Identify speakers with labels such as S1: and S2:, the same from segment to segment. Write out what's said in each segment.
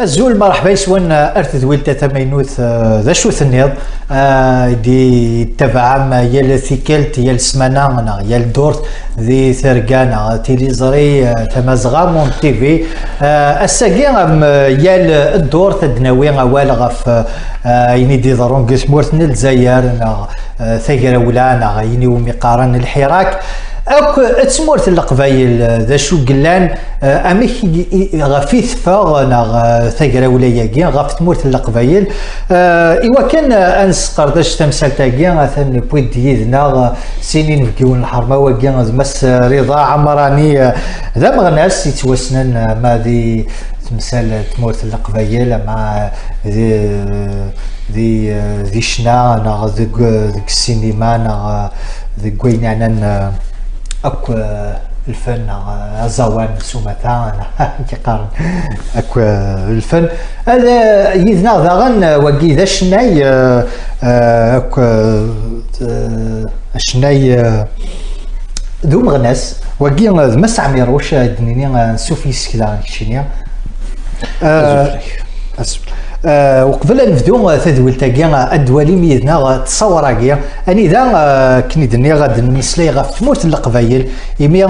S1: الزول مرحبا يسوان ارث دويلتا تمينوث ذا شو ثنيض دي تبع يا الثيكلت يا السمانة يا الدورت ذي ثرقانا تيليزري تمازغا مون تي في الساقي يا الدورت دناوي غوال غف يني دي ضرون قسمورت نلزاير ثقرا ولا يني ومقارن الحراك أو تسمورت القبايل ذا شو قلان أميك غفي ثفاغ ثقرا ولاياكي غف تمورت القبايل إوا كان أنس قرداش تمثال تاكي ثاني بويد يدنا سنين فكيون الحرمة واكي مس رضا عمراني ذا مغناس يتوسنن ما ذي تمثال تمورت القبايل مع ذي شنا ذيك السينما ذيك وين يعني أكو الفن زوان سومتان كيقارن أكو الفن هذا يذنا ذاغن وكي ذا شناي أكو شناي ذو مغناس وكي مس عميروش دنيني نسوفي سكلا كشينيا وقبل نبدو تدويل تاكيا الدوالي ميدنا تصور كيا اني ذا كني دنيا غاد نسلي غف تموت القبايل يمي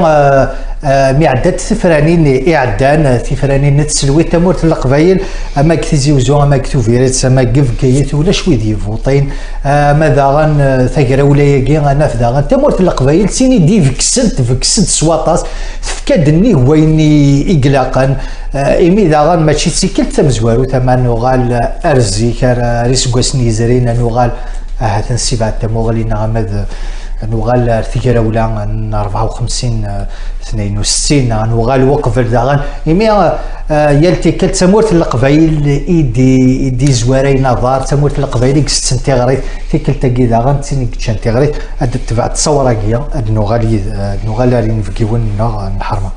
S1: عدات ثفرانين اعدان ثفرانين نتسلوي تموت القبايل اما كتيزي وزو اما كتوفيريت اما كيف كيت ولا شوي دي فوطين ماذا غن ثقرا ولا كي انا فدا غن تموت القبايل سيني دي فكسنت سواطاس فكادني ويني اقلاقا إمي ذا غان ماشي تسيكل تمزوارو تما نوغال أرزي كار ريسكوسني زرين نوغال هذا نسيب تموغلين غمد نوغال ارتكرا ولا 54 62 نوغال وقف ذا غان إمي يلتي كل تمورت القبايل إيدي زواري نظار تمورت القبايل كست تغريت تيكل تاكي ذا غان تسيني كتشان تغريت أد تبع تصور كيا أد نوغال رين فكيون نحرمه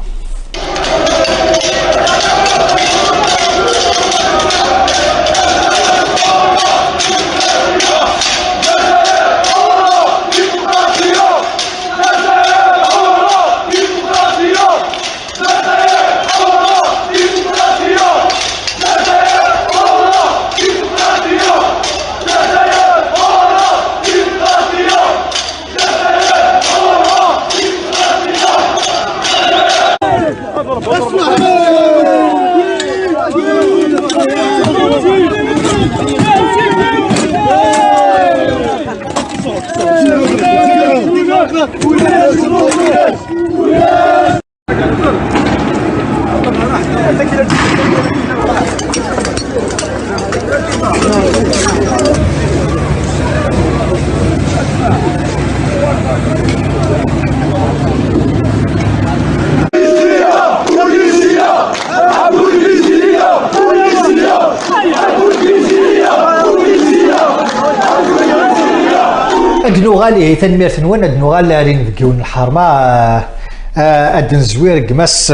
S1: نوغالي تنميرت نوان نوغال رين فكيون الحرمة أدن زوير قماس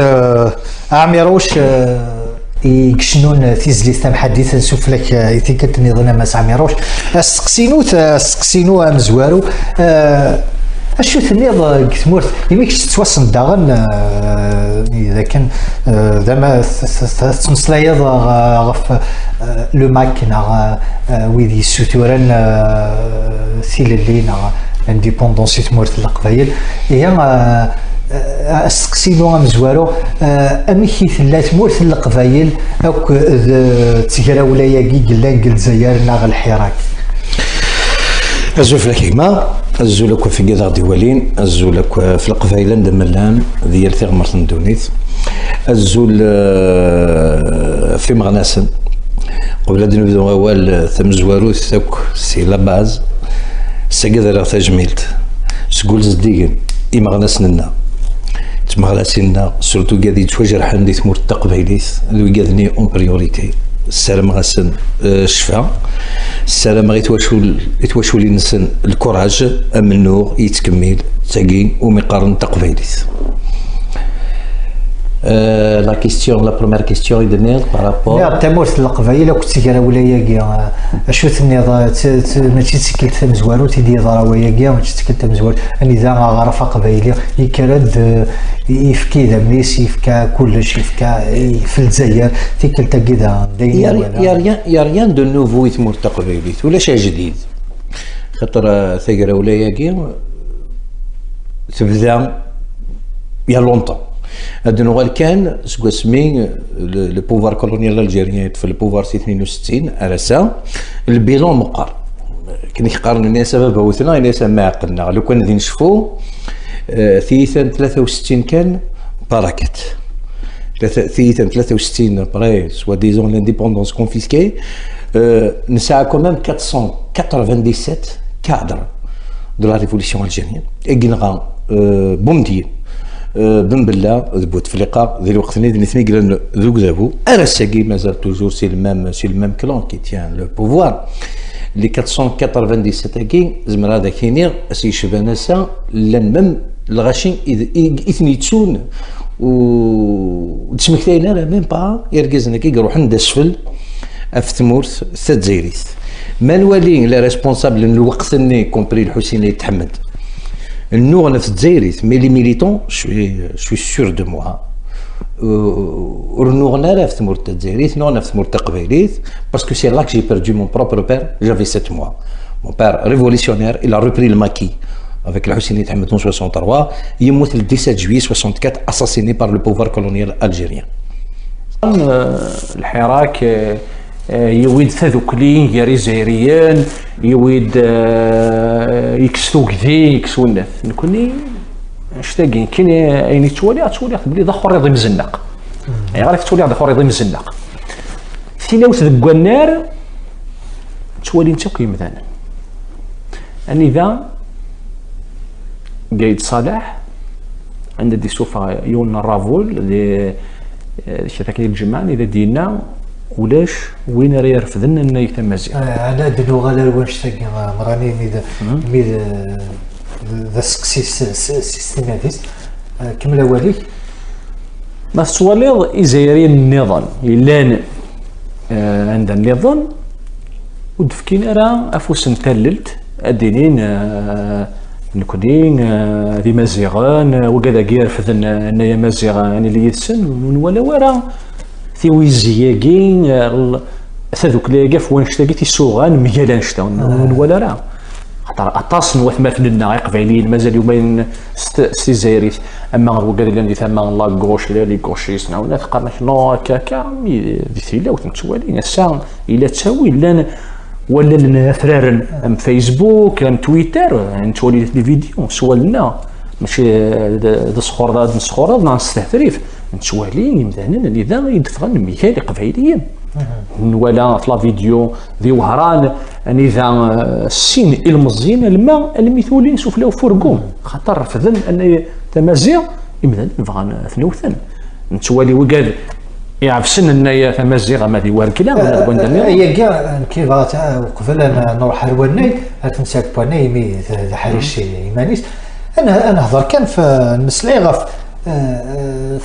S1: عميروش يكشنون تيزلي ثم حديث نشوف لك يتيكت نظام ماس عميروش سقسينو مزوارو اشو ثنيض كتمورت يميك تتوسم داغن اذا كان زعما تمسلايض غف لو ماكينه ويدي السوتوران سيل اللي انديبوندونسي تمورت القبايل هي استقسينو مزوارو اميكي ثلا تمورت القبايل اوك تسكرا ولاياكي قلان قل زيار ناغ الحراك
S2: الزول في الحكمة الزول أكو في قدر ديوالين الزول أكو في القبايل ندملان ديال ثغمرة دونيث الزول في مغناسن قبل أن نبدو أول ثمزواروث أكو سي لا باز سقدر تجميلت سقول زديقن مغناسننا تمغناسننا سورتو قادي تواجر حندي ثمور التقبايليث ذو قادني اون بريوريتي السلام غاسن الشفاء السلام يتواشول ينسن الكوراج النور يتكمل تاقي ومقارن تقبايليث لا كيستيون لا بروميير كيستيون يدني بارابور
S1: لا تمورت القبائل كنت تيرا ولايا اشوت النظام ماشي تسكلت تمزوارو تيدي ضراويا ماشي تسكلت تمزوار النظام غرفه قبائليه يكرد يفكي دميس يفكا كلش يفكا في الجزائر تيكلتا كذا
S2: يا ريان دو نوفو يتمور تقبيليت ولا شيء جديد خاطر ثقرا ولايا تبدا يا لونطون هاد نوغال كان سكوا سمي لو بوفوار كولونيال الجيريان في البوفوار سي 62 رسا البيلون مقار كي نقارن الناس بابا وثنا الناس ما عقلنا لو كان غادي نشوفوا ثيثا 63 كان بركات ثيثا 63 بري سوا ديزون لانديبوندونس كونفيسكي نسعى كومام 497 cadre de la révolution algérienne اقنغا بومدي بن بلا بوتفليقه ذي الوقت اللي نسمي قال ذوك ذابو انا الساقي مازال توجور سي المام كلون كي تيان لو بوفوار لي 497 كي زمرا هذا كينير سي شباناسا لان مام الغاشين اثنيتسون و تسمكتاينا راه ميم با يركزنا كي يروح عند اسفل في تمورت تزايريت ما نولي لا ريسبونسابل الوقت اللي كومبري الحسين يتحمد nous on a fait mais les militants je suis sûr de moi nous on a fait nous on a fait parce que c'est là que j'ai perdu mon propre père j'avais 7 mois mon père révolutionnaire il a repris le maquis avec le Hussein Ahmed en 63 il est mort le 17 juillet 64 assassiné par le pouvoir colonial algérien
S3: الحراك يويد ثذوكلين يا ريزيريان يويد يكسو كذي يكسو الناس نكوني اشتاقين كاين اين تولي بلي ذا خريضي مزنق يعني غير تولي ذا خريضي مزنق ثلاوت ذك النار تولي انت كيمثالا اني ذا قايد صالح عند دي سوفا يولنا الرافول اللي شتاكي الجماعه اذا دينا ولاش وين راه يرفضن ان يتمازج
S1: انا دنو غالا واش تاكي مراني ميد ذا سيستيماتيس كمل واليك
S3: ما سواليض إزايرين النظام إلان عند النظام ودفكين راه أفوس نتللت أدينين نكونين ذي مزيغان وكذا كير فذن أنايا مزيغان اللي يتسن ولا ورا ثيويزياكين ثذوك لاقا فوان شتاقيتي سوغان ميالان شتاون ولا راه خاطر اطاس نوثمثلنا قبايليين مازال يومين سي زايريت اما وكذا اللي ثما لا غوش لي غوشيس نعاود تقارن شنو كاكا دي ثيلا وتمتوالين الساعه الا تساوي لان ولا فرارن ام فيسبوك ام تويتر نتولي لي فيديو سوالنا ماشي دسخور مسخور نستهتريف نتوالين مثلا اللي ذا يدفغن ميال قبايليين ولا في لا فيديو ذي وهران اني ذا السين المزين الماء المثولين سفلاو فرقوم خاطر فذن ان تمازيغ مثلا نبغى ثنوثن نتوالي وقال يعفسن انايا تمازيغ ما دي واركلا ولا بوندنا
S1: هي كاع كيف قبل انا نروح الوناي تنساك بوناي مي حريش ايمانيس انا هضر كان في المسلي غف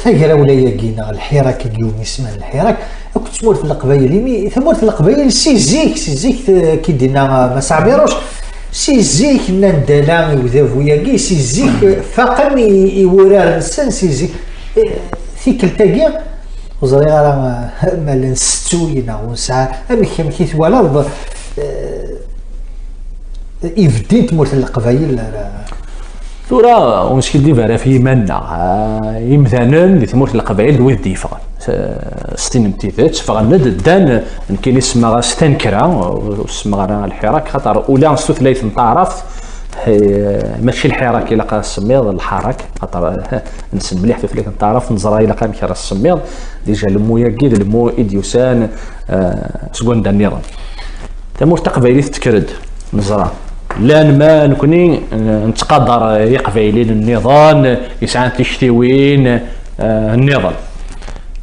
S1: ثقرا ولايا كينا الحراك اليوم اسمها الحراك كنت تمور في القبايل مي ثمور في القبايل سي زيك كي دينا ما صعبيروش سي زيك ندالا وذافويا كي سي زيك فاقم يورار السن سي زيك ثيكلتاكيا وزري راه مال نستوينا ونسعى امي كي توالى يفديت تمور في القبايل
S3: ثورا ومشكل دي فارا في منا يمثالا اللي تموت القبائل دوي ديفا ستين امتيثات فغند دان كاين اسمها ستنكرا واسمها الحراك خاطر اولا ثلاث نطارف ماشي الحراك الا قا السميض الحراك خاطر نسم مليح في ثلاث نطارف نزرا الا قا مكر السميض ديجا المويا كيد المو اديوسان سكون دانيرا تموت قبائل تكرد نزرا لان ما نكوني نتقدر يقبايلين النظام يسعى تشتيوين النظام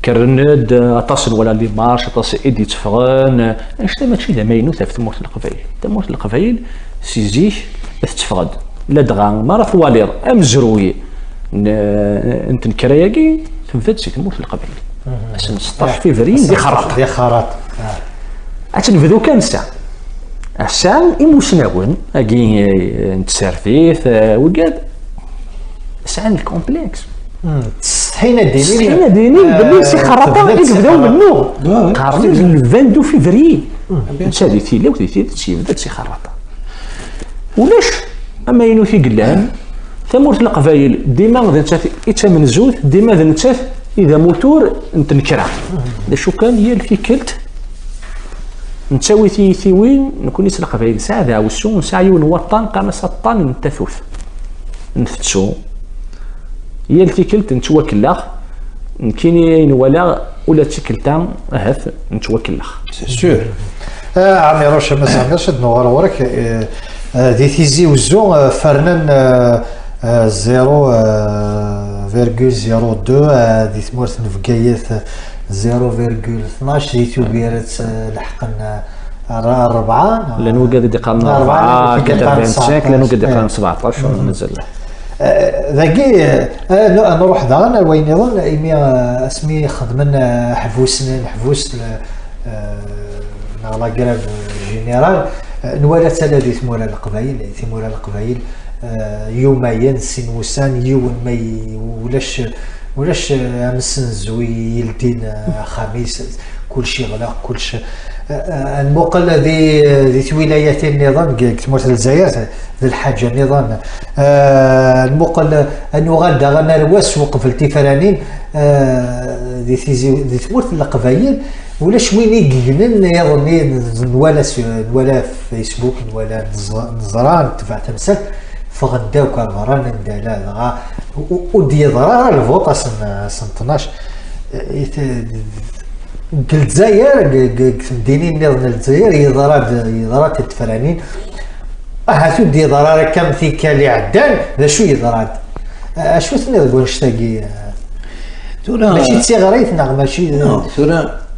S3: كرند اتصل ولا لي مارش اتصل ايدي تفغن اشتا ماشي دا ماينو في تموت القبايل تموت القبايل سي زيك تفغد لا دغا ما راه فوالير ام زروي انت نكراياكي تنفذ سي تموت القبائل عشان 16 فيفري دي خراط
S1: دي خراط
S3: نبداو كان الساعه الساعه ايموشناون اكي نتسرفيث وكاد الساعه الكومبلكس
S1: حين
S3: دينين باللي سي خراطه يبداو منو قارنين 22 فيفري هذه تيلا وتيلا شي بدات سي خراطه ولاش اما ينو في قلان ثمورت القبايل ديما غادي نتشاف يتمن زوج ديما غادي نتشاف اذا موتور نتنكرا شو كان هي الفكرت نتساوي ثيوين نكون يسلق قبايل ساعه وسو نسعى ونوطن قام سطان نتفوف نفتشو هي الفكرت نتوكلاخ كاين ولا تشكلتا هاف نتوكلاخ
S2: سي سور
S1: عمي روش مازال شد نوار وراك دي تيزي وزو فرنان 0.02 دي تمورت نفقايات 0.12 دي توبيرات لحقنا 4
S3: لانه قاعد يقارن 4 85 لانه قاعد يقارن 17 مازال
S1: ذاكي نروح دارنا وين يظن ايمي اسمي خدمنا حفوس لا كراف جينيرال نوالا ثلاثه ثمورا القبائل يوميا سنوسان يوم ما ولاش امسن زوي يلدين خميس كل شيء غلاق كل شيء المقل ذي ولايات النظام كتموت الجزائر ذي الحاجه النظام المقل انه غادا الواس وقف التفرانين ذي تموت القبائل ولاش وين يقلن يظني ولا فيسبوك ولا نزران تبع تمثال فغداو كارفران ندالا ودي ضرار الفوط سن 12 الجزائر دينين نظن الجزائر يضرات التفرانين هاتو دي ضرار كم ثيك اللي عدان ذا شو يضرات شو ثني نقول نشتاقي ماشي تسيغريتنا ماشي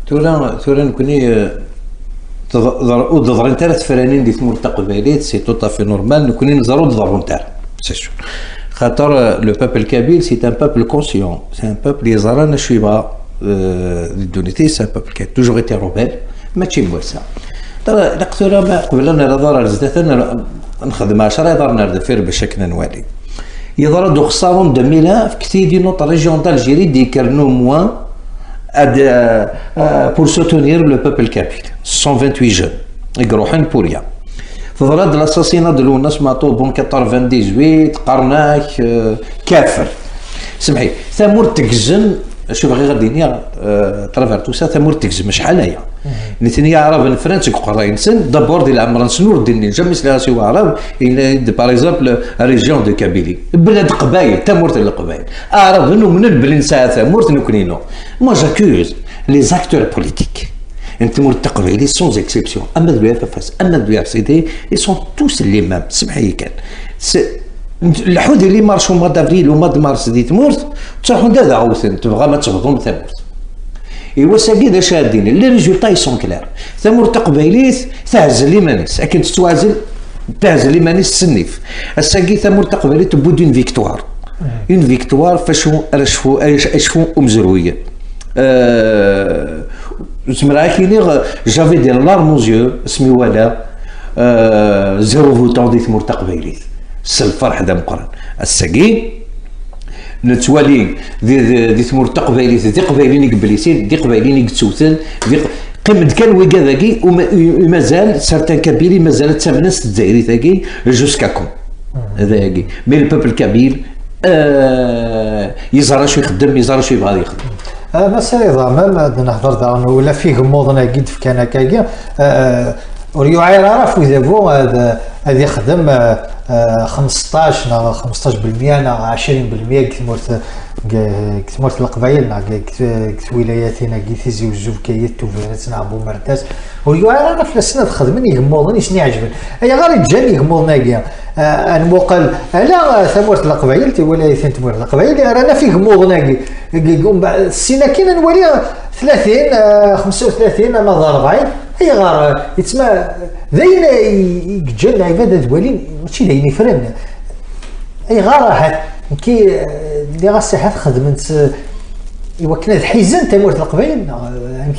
S2: تورا نكوني ضرين تاع التفرانين دي ثمور تقباليت سي تو في نورمال نكوني نزارو ضرون تاع سي سور خاطر لو بوبل كابيل سي ان بوبل كونسيون سي ان بوبل يزارنا شويبا دونيتي سي ان بوبل كي توجور ايتي روبيل ماشي موالسا ترى لقيتونا ما قبل انا ضرر زدت انا نخدم 10 يضرنا دفير باش كنا نوالي يضرب دو خسارون 2000 في كثير دي نوت ريجيون d'Algérie دي كرنو موان pour soutenir le peuple kabyle 128 jeunes يقروحين بوريا فضرد l'assassinat de l'ONAS ماتو 98 قرناك كافر سمحي ثمور تكزن شوف غير غادي ترافير تو سا ثمور تكزن شحال هي نتنيا عرب فرنسا قراين سن دابور ديال العمر نسنور ديني جامس لا سوا عرب الى باغ اكزومبل ريجيون دو كابيلي بلاد قبايل تمورت القبايل عرب انه من البلين ساعه ثمورت نكونينو مو جاكوز لي زاكتور بوليتيك انت مور التقبيلي سون اكسبسيون اما دو اف اس اما دو اف سي دي اي سون توس لي مام سمحي كان الحود اللي مارشو موا دافريل وما مارس دي تمورت تروحوا دادا عاوتاني تبغى ما تهضم ثمورت ايوا ساكي دا شادين لي ريزولطا يسون كلار ثمور تقبيليت تهز لي مانيس اكن تتوازل تهز لي مانيس السنيف الساكي ثمور تقبيليت بود اون فيكتوار اون فيكتوار فاشو اشفو مزرويه زمرا كيني جافي دي لارموزيو اسمي ولا زيرو فوتون دي ثمور تقبيليت الفرح دا مقرن الساكي نتوالي دي ثمور تقبايليت دي قبايلين قبليسين دي قبايلين قتوتن دي قيمت كان ويكا ذاكي ومازال سارتان كابيلي مازال تامنس الجزائري ذاكي جوسكا كون هذاكي مي البوبل كابيل يزرى شو يخدم يزرى شو يبغى يخدم
S1: مسألة ضامن نهضر دارنا ولا فيه موضنا قد في كان كاكيا وريو عير عرف وإذا بو هذا يخدم 15 15% 20% كتمورت القبايل ولاياتنا كيتيزي وجوف كيت توفيرتنا ابو مرتاس وريو عرف لسنا خدمني يغموضني شنو يعجبني اي غير جاني يغموضنا كيا المقل على ثمورت القبايل تي ولايتين تمورت القبايل رانا فيه غموضنا كي السنه كاين نولي 30 35 انا 40 هي غار يتسمى ذين يجن عباده دوالين ماشي ذين يفرن اي غار كي اللي غاسي حد خدمت ايوا كنا حيزن تمورت القبائل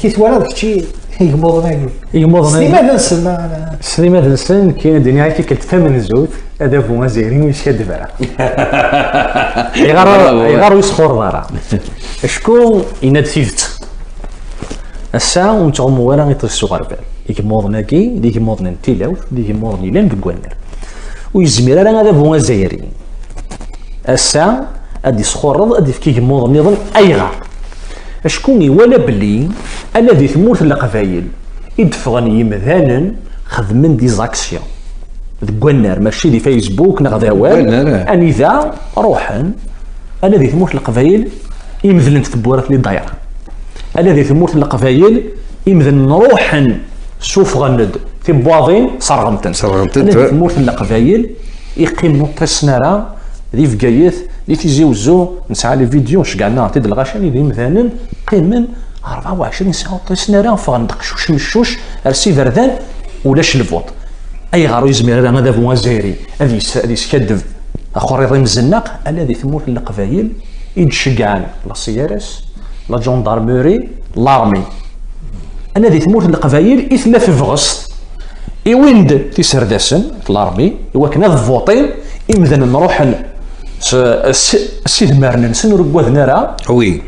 S1: كي توالى داك الشيء يغمضنا سليمان نسن
S3: سليمان نسن كاين الدنيا كي كتفهم الزوج هذا هو زايرين ويشاد فرا يغار يسخر دارا شكون يناد فيفت الساعه ونتغمو ولا غيطيسو غربال يغمضنا كي يغمضنا نتيلاو يغمضني لان بكوانر ويزمير انا هذا هو زايرين الساعه ادي سخورض ادي فكي يغمض نظن ايغار شكون يوالا بلي الذي ثمورت القبايل يدفغن يمذانا خدمن دي زاكسيون ذكوانار ماشي دي فيسبوك نغداوال اني ذا روحا الذي ثمورت القبايل يمذلن تبورات لي دايره الذي ثمورت القبايل يمذن روحا شوف غند في بواضين صرغمتن الذي ثمورت القبايل يقيم نوطيسنارا ذي فكايث اللي تيجي وزو نسعى لي فيديو شكعنا تيد الغاشاني ذي مثلا قيمن 24 ساعه طيسنا فغندق شوش مشوش ارسي فردان ولاش الفوط اي غارو يزمير هذا فوا زايري هذه يسكدف اخر يضيم الزناق الذي ثمورت القبايل يتشجعان لا سيارس لا جوندارموري لارمي الذي ثمورت القبايل يثلا في فغسط يويند في سرداسن في لارمي وكنا فوطين يمذن نروح السيد مارن نسن ركواد نرى
S2: وي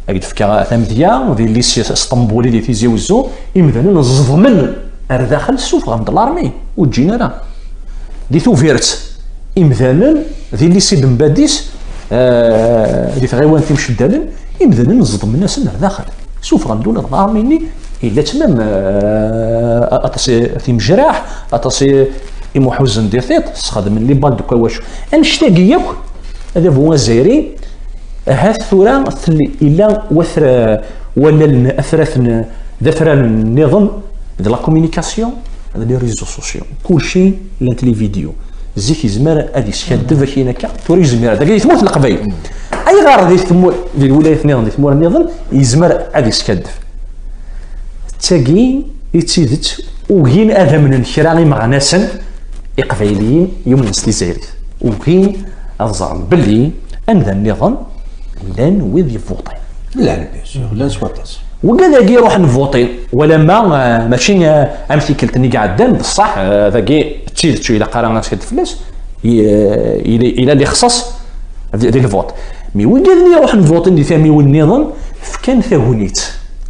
S3: اكيد فكا ثامديا ودي ليسي اسطنبولي اللي تيزي وزو يمذن نزضمن داخل السوق غند لارمي وتجينا راه دي توفيرت يمذن ذي ليسي بمباديس دي غيوان تمشي دالن يمذن نزضمن الناس داخل سوف غندون لارميني الا تمام اتصي في مجراح اتصي يمحوزن دي ثيط استخدم لي بال دوكا واش انشتاقي ياك هذا هو الجزائري هاد الثوره الا وثر ولا اثرث ذفر النظام ديال لا كومونيكاسيون هذا لي ريزو سوسيو كلشي لانت لي فيديو زيك يزمر هادي شاد فاش هناك توري زمير هذاك يثموت القبايل اي غار دي ثمور ديال الولايات النظام ثمور النظام يزمر هادي سكدف تاقي يتسيدت وكين هذا من الكراغي مغناسن إقبايليين يوم نسلي زايري وكين أظن بلي أن ذا النظام لان ويذ يفوطين
S2: لا لا سواطاس
S3: وكذا كي يروح نفوطين ولا ما ماشي امثي كلتني قاعدين بصح ذاكي تشيل الى قرا ناس كتفلس الى اللي خصص ديال الفوط مي وين قال لي يروح نفوطين دي فامي والنظام فكان ثاونيت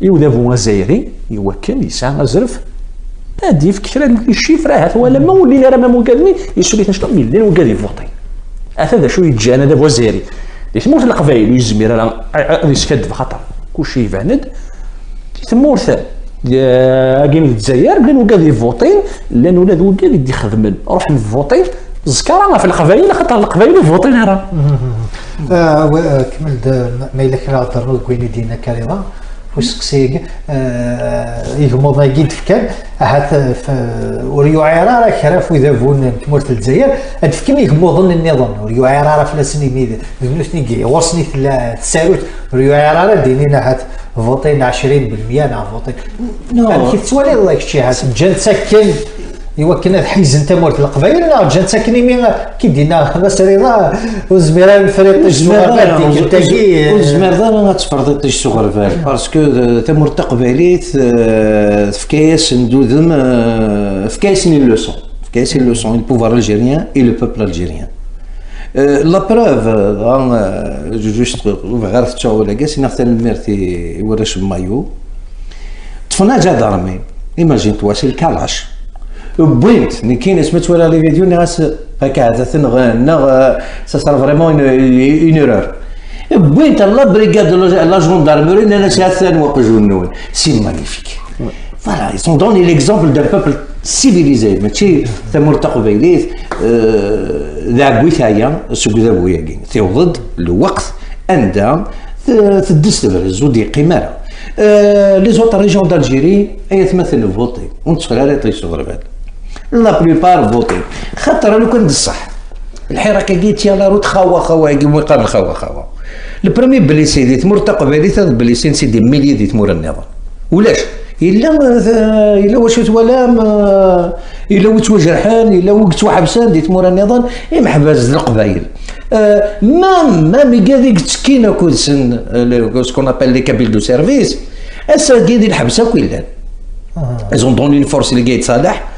S3: يوذا هو زايري يوكل يسعى زرف هادي فكره الشيفره هذا ولا ما ولينا راه ما مكادني يسولي تنشطو ملي وكاد يفوطي هذا شو يتجانا دابا زايري يسموه القبايل ويزمير راه يسكد بخطر كلشي يفاند تمورث كاين الجزائر بلان وكاد يفوطين لان ولاد وكاد يدي خدمن روح نفوطي زكرا في القبايل خاطر القبايل يفوطين راه
S1: كمل ما الا كان هضرنا كوين دينا كاريرا وسقسيك يغمض ناقيد فكان هات وريو عيرا راه كراف واذا فون تمورت الجزائر هاد فكان يغمضن النظام وريو عيرا راه فلاسني ميد نوسني وصني تساروت وريو عيرا راه دينينا هات فوطين 20% نا فوطين نو كي تسوالي الله يكشي هات جات ساكن ايوا كنا حيز انت مورت القبائل جات ساكني مين كي دينا مسريضه وزميران فريق الجمهورات تاكي
S2: وزميرضه ما تفرضيش صغر باسكو تمورت قبايليت فكايس ندوذم فكايسني لوسون فكايسني لوسون البوفوار الجيريان اي لو بوبل الجيريان لا بروف جوست غير تشاو ولا كاس نختار الميرتي ورش مايو طفنا جا دارمي ايماجين تواسي الكالاش بوينت ني كاين سمعت ولا لي فيديو ناس هكا هذا ثنغ سا صار فريمون اون ايرور بوينت لا بريغاد لا جوندارموري ناس هاثان وقجونون سي مانيفيك فوالا ils sont donné l'exemple d'un peuple civilisé ماشي ثمورت قبيليت ذا بويثايا سوق ذا بوياكين ضد الوقت عندها تدس الرز ودي قماره لي زوطر ريجون دالجيري اي تمثل فوتي ونتفرا راه يصغر بعد لا بليبار فوتي خاطر لو كان الصح الحركه قيت يلا روت خوا كيما قبل خوا البريمي بليسي دي تمر تقبالي ثلاث بليسين سيدي ميلي دي تمر النظام ولاش الا واش توالام الا وتو جرحان الا وقت حبسان دي تمر النظام محباز القبايل مام يقاديك تسكينه كلسن سكون ابل لي كابيل دو سيرفيس اسا قاعدين الحبسه كلان ازون دوني une force اللي قايد صالح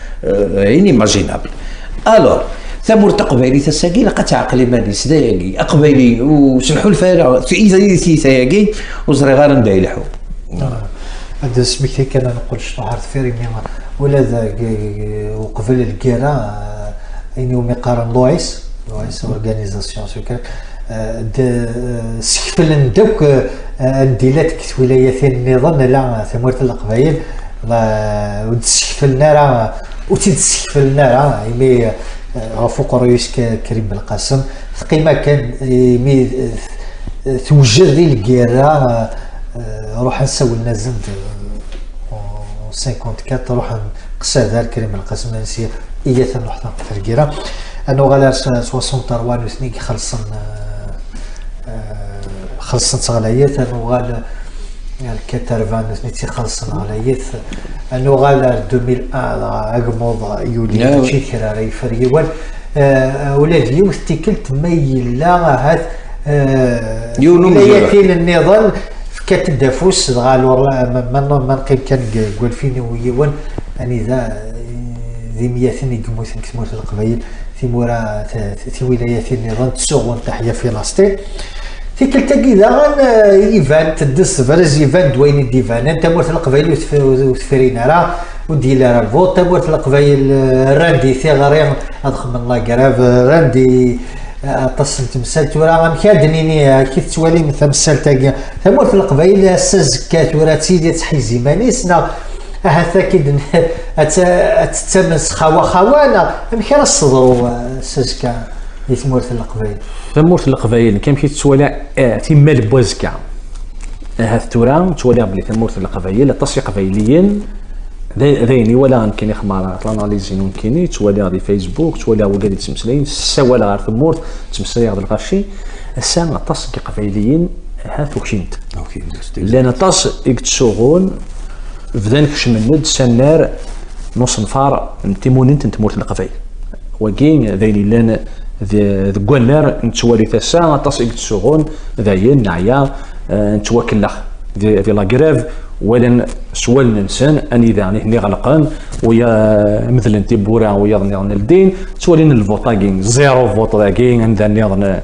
S2: inimaginable. الوغ ثمور تقبيلي تساقي لقى تعقلي ماني سداياقي اقبيلي وسنحوا الفارع في ايزا سيساياقي وزري غير ندايلحو.
S1: هذا سميتي كان نقول شنو عرض فيري ولا ذا وقبل الكيرا اني مقارن لويس اورغانيزاسيون سكر سكفل ندوك نديلات ولايتين النظام لا ثمورة القبائل وتسكفلنا راه وتتسكفلنا راه يمي غفوق رئيس كريم بالقاسم ثقيمه كان يمي توجد ذي الكيرا روح نسوي لنا زند 54 روح نقصى دار كريم القاسم نسير إياثا نحطها في الكيرا انه غالا 63 وثني خلصن صغلايات انه غالا الكاترفان وثني خلصن غلايات انه غالا 2001 اقموض يولي شي كراري فريوان ولاد اليوم تيكلت ميلا هاد ولايتين النظام كتدافوس غالو ما نقيم كان قول فيني ويوان اني ذي مياتين يقموثن كتموت القبائل في مورا في ولايات النظام تسوغون تحيا فلسطين في كلتا كذا ايفان تدس فرز ايفان دوين ديفان انت مورت القبائل وتفرينا راه ودي لها الفوت مورت القبائل راندي ثغري ادخل من لاكراف راندي تصل تمثال ورا مكادنيني كي توالي مثل تمثال تاع مورت القبائل السزكات ورا تيدي تحيزي مانيسنا هذا كيد تتمس خوانا مكان الصدر سزكا يثمورت القبائل
S3: ثمورت القبائل كان كي تسوالع تيمال بوزكا هذا تورا تولي بلي ثمورت القبائل تصي قبائليين ذيني ولا يمكن يخمر الاناليزين ممكن تولي غادي فيسبوك تولي ولادي تمسلين سوالا غير ثمورت تمسلي غير الغشي الساعه تصي قبائليين هذا وكشنت لان تص يكتشغون بدان كشمند سنار نص نفار نتيمونين تمورت القبائل وكين ذيني لان ذكوالار نتوالي ثسا تصيق تسوغون ذاين نعيا نتوكل في لاكراف ولا سوال ننسان اني ذا هني غلقان ويا مثل انت بورا ويا نظن الدين تولين الفوتاكين زيرو فوت ذاكين عندنا نظن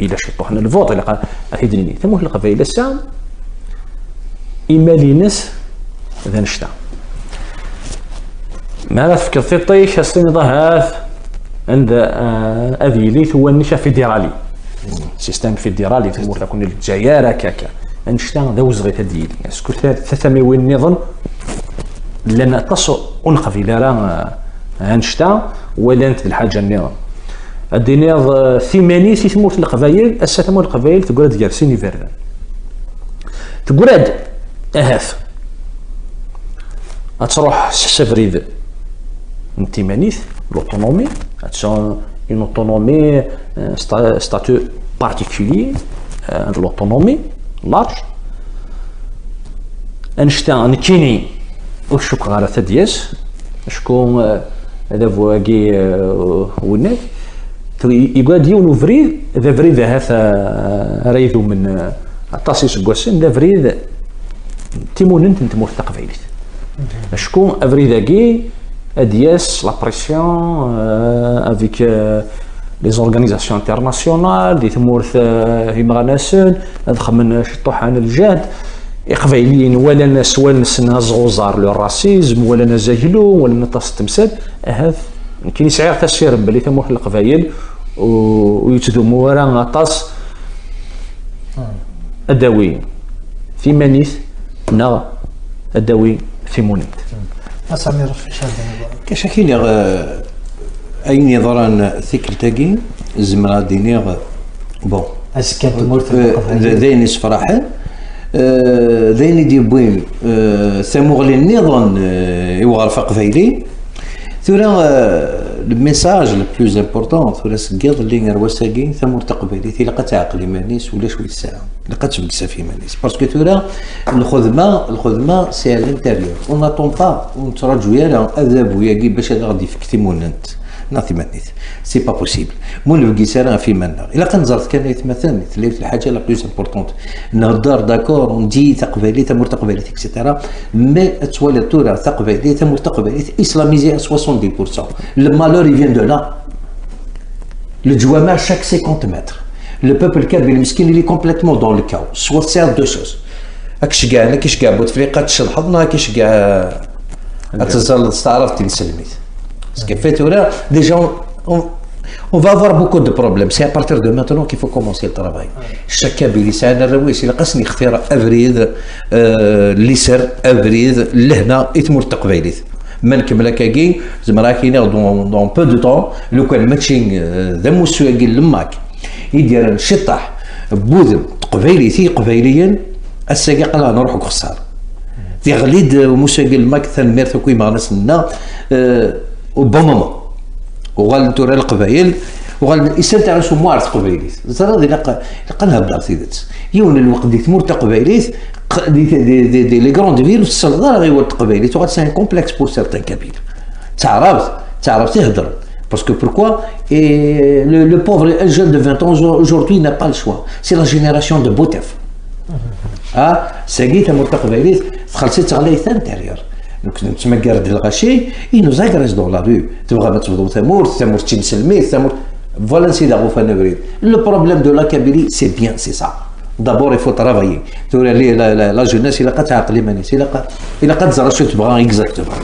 S3: الى شطوحنا الفوت اللي قال هيدني ثم القبائل السام ايمالينس ذا نشتا ما تفكر في طيش السن ظهاث عند افيليث هو النشا فيدرالي سيستم فيدرالي في الامور تكون الجزائر كاكا انشتا ذا وزغي تديل اسكو ثلاثه وين نظن لان تصو انقفل راه انشتا ولا انت الحاجه النظام الدينيض ثمانية تموت القبائل الساتمو القبائل تقول ديال سيني فيردان تقول اهاف تروح سفريد انتمانيث l'autonomie, une autonomie, statut particulier de l'autonomie, large. Einstein نكيني وشكو على ثدياس شكون هذا فواكي وناك يقعد يون فريد ذا فريد هذا ريدو من التصيص كواسن ذا فريد تيموننت تموت تقفيلت شكون افريداكي Adiès, la pression avec les organisations internationales, des تمورث هيمغاناسون دخل شطوح عن الجهد قبايليين ولا ناس ولا نسنا زغوزار لو الراسيزم ولا نزاهلو ولا نطاس تمثال هذا كاين يسعير تسير بلي تموح القبايل ويتذموا ورا نطاس الدواوين في مانيث نا الدواوين في مونيت
S1: أسامي رفيش هذا
S2: كشكيل أي نظران ثقلتاكي زمرا دينيغ بون
S1: أسكنت مورت
S2: ذيني صفراحة ذيني دي بوين ثموغلي النظام يوغرف قفايلي ثورا الميساج لو بلوز امبورطون ثورا سكيض اللي نروساكي ثمور تقبيلي ثي لقات عقلي مانيس ولا شويه ساعه لقات تبكسا في مانيس باسكو ثورا الخدمه سي على الانتيريور اون ناتون با ونتراجعوا يا اذاب وياكي باش هذا غادي يفك تيموننت نعطي مانيت سي با بوسيبل مول بقي سالا في منا الا كنزرت كان يتمثل الحاجه لا بلوس امبورطونت نهضر داكور ندي تقبالي تمر تقبالي اكسيتيرا مي توالي تورا تقبالي تمر تقبالي اسلاميزي 70% le malheur il vient de là le Djouama chaque 50 mètres le peuple kabyle مسكين il est complètement dans le chaos soit c'est deux choses هاكش كاع انا كيش كاع بوتفليقه تشلحظنا كيش كاع تزال استعرفتي لسلميت باسكو فات ولا ديجا on va avoir beaucoup de problèmes c'est à partir de maintenant qu'il faut commencer le travail chaque كابيلي ساعنا الرويسي لقاسني اختيار افريد اللي سر افريد لهنا يتمر تقبيليت ما نكمل كاكي زعما كاينه دون بو دو طون لو كان ماتشين ذا موسوكي لماك يدير شطح بوذم تقبيليتي قبيليا الساقي قال نروحو خسار تغليد موسوكي لماك ثان ميرثو كوي ماغنس لنا وبون مومون وغال تورا القبايل وغال الانسان تاع راسو معرض قبايليت زرا لقى بلا سيدات يون الوقت دي تمور تقبايليت دي لي غروند فيل الصغار غير تقبايليت وغاد سان كومبلكس بور سيرتان كابيل تعرف تهضر باسكو بوركوا لو بوفر جون دو 20 ans aujourd'hui n'a pas le choix c'est la génération de Boutef ساقي تمور تقبايليت خلصت تغلي انتيريور دونك تما كارد الغاشي ينو زاكريس دون لا ريو تبغى تفضل ثمور تنسلمي ثمور فوالا سيدا غوفا نبريد لو بروبليم دو لا كابيلي سي بيان سي سا دابور يفو ترافايي توري لي لا جوناس الا تعقلي مانيس الا قد زرا شو تبغى اكزاكتومون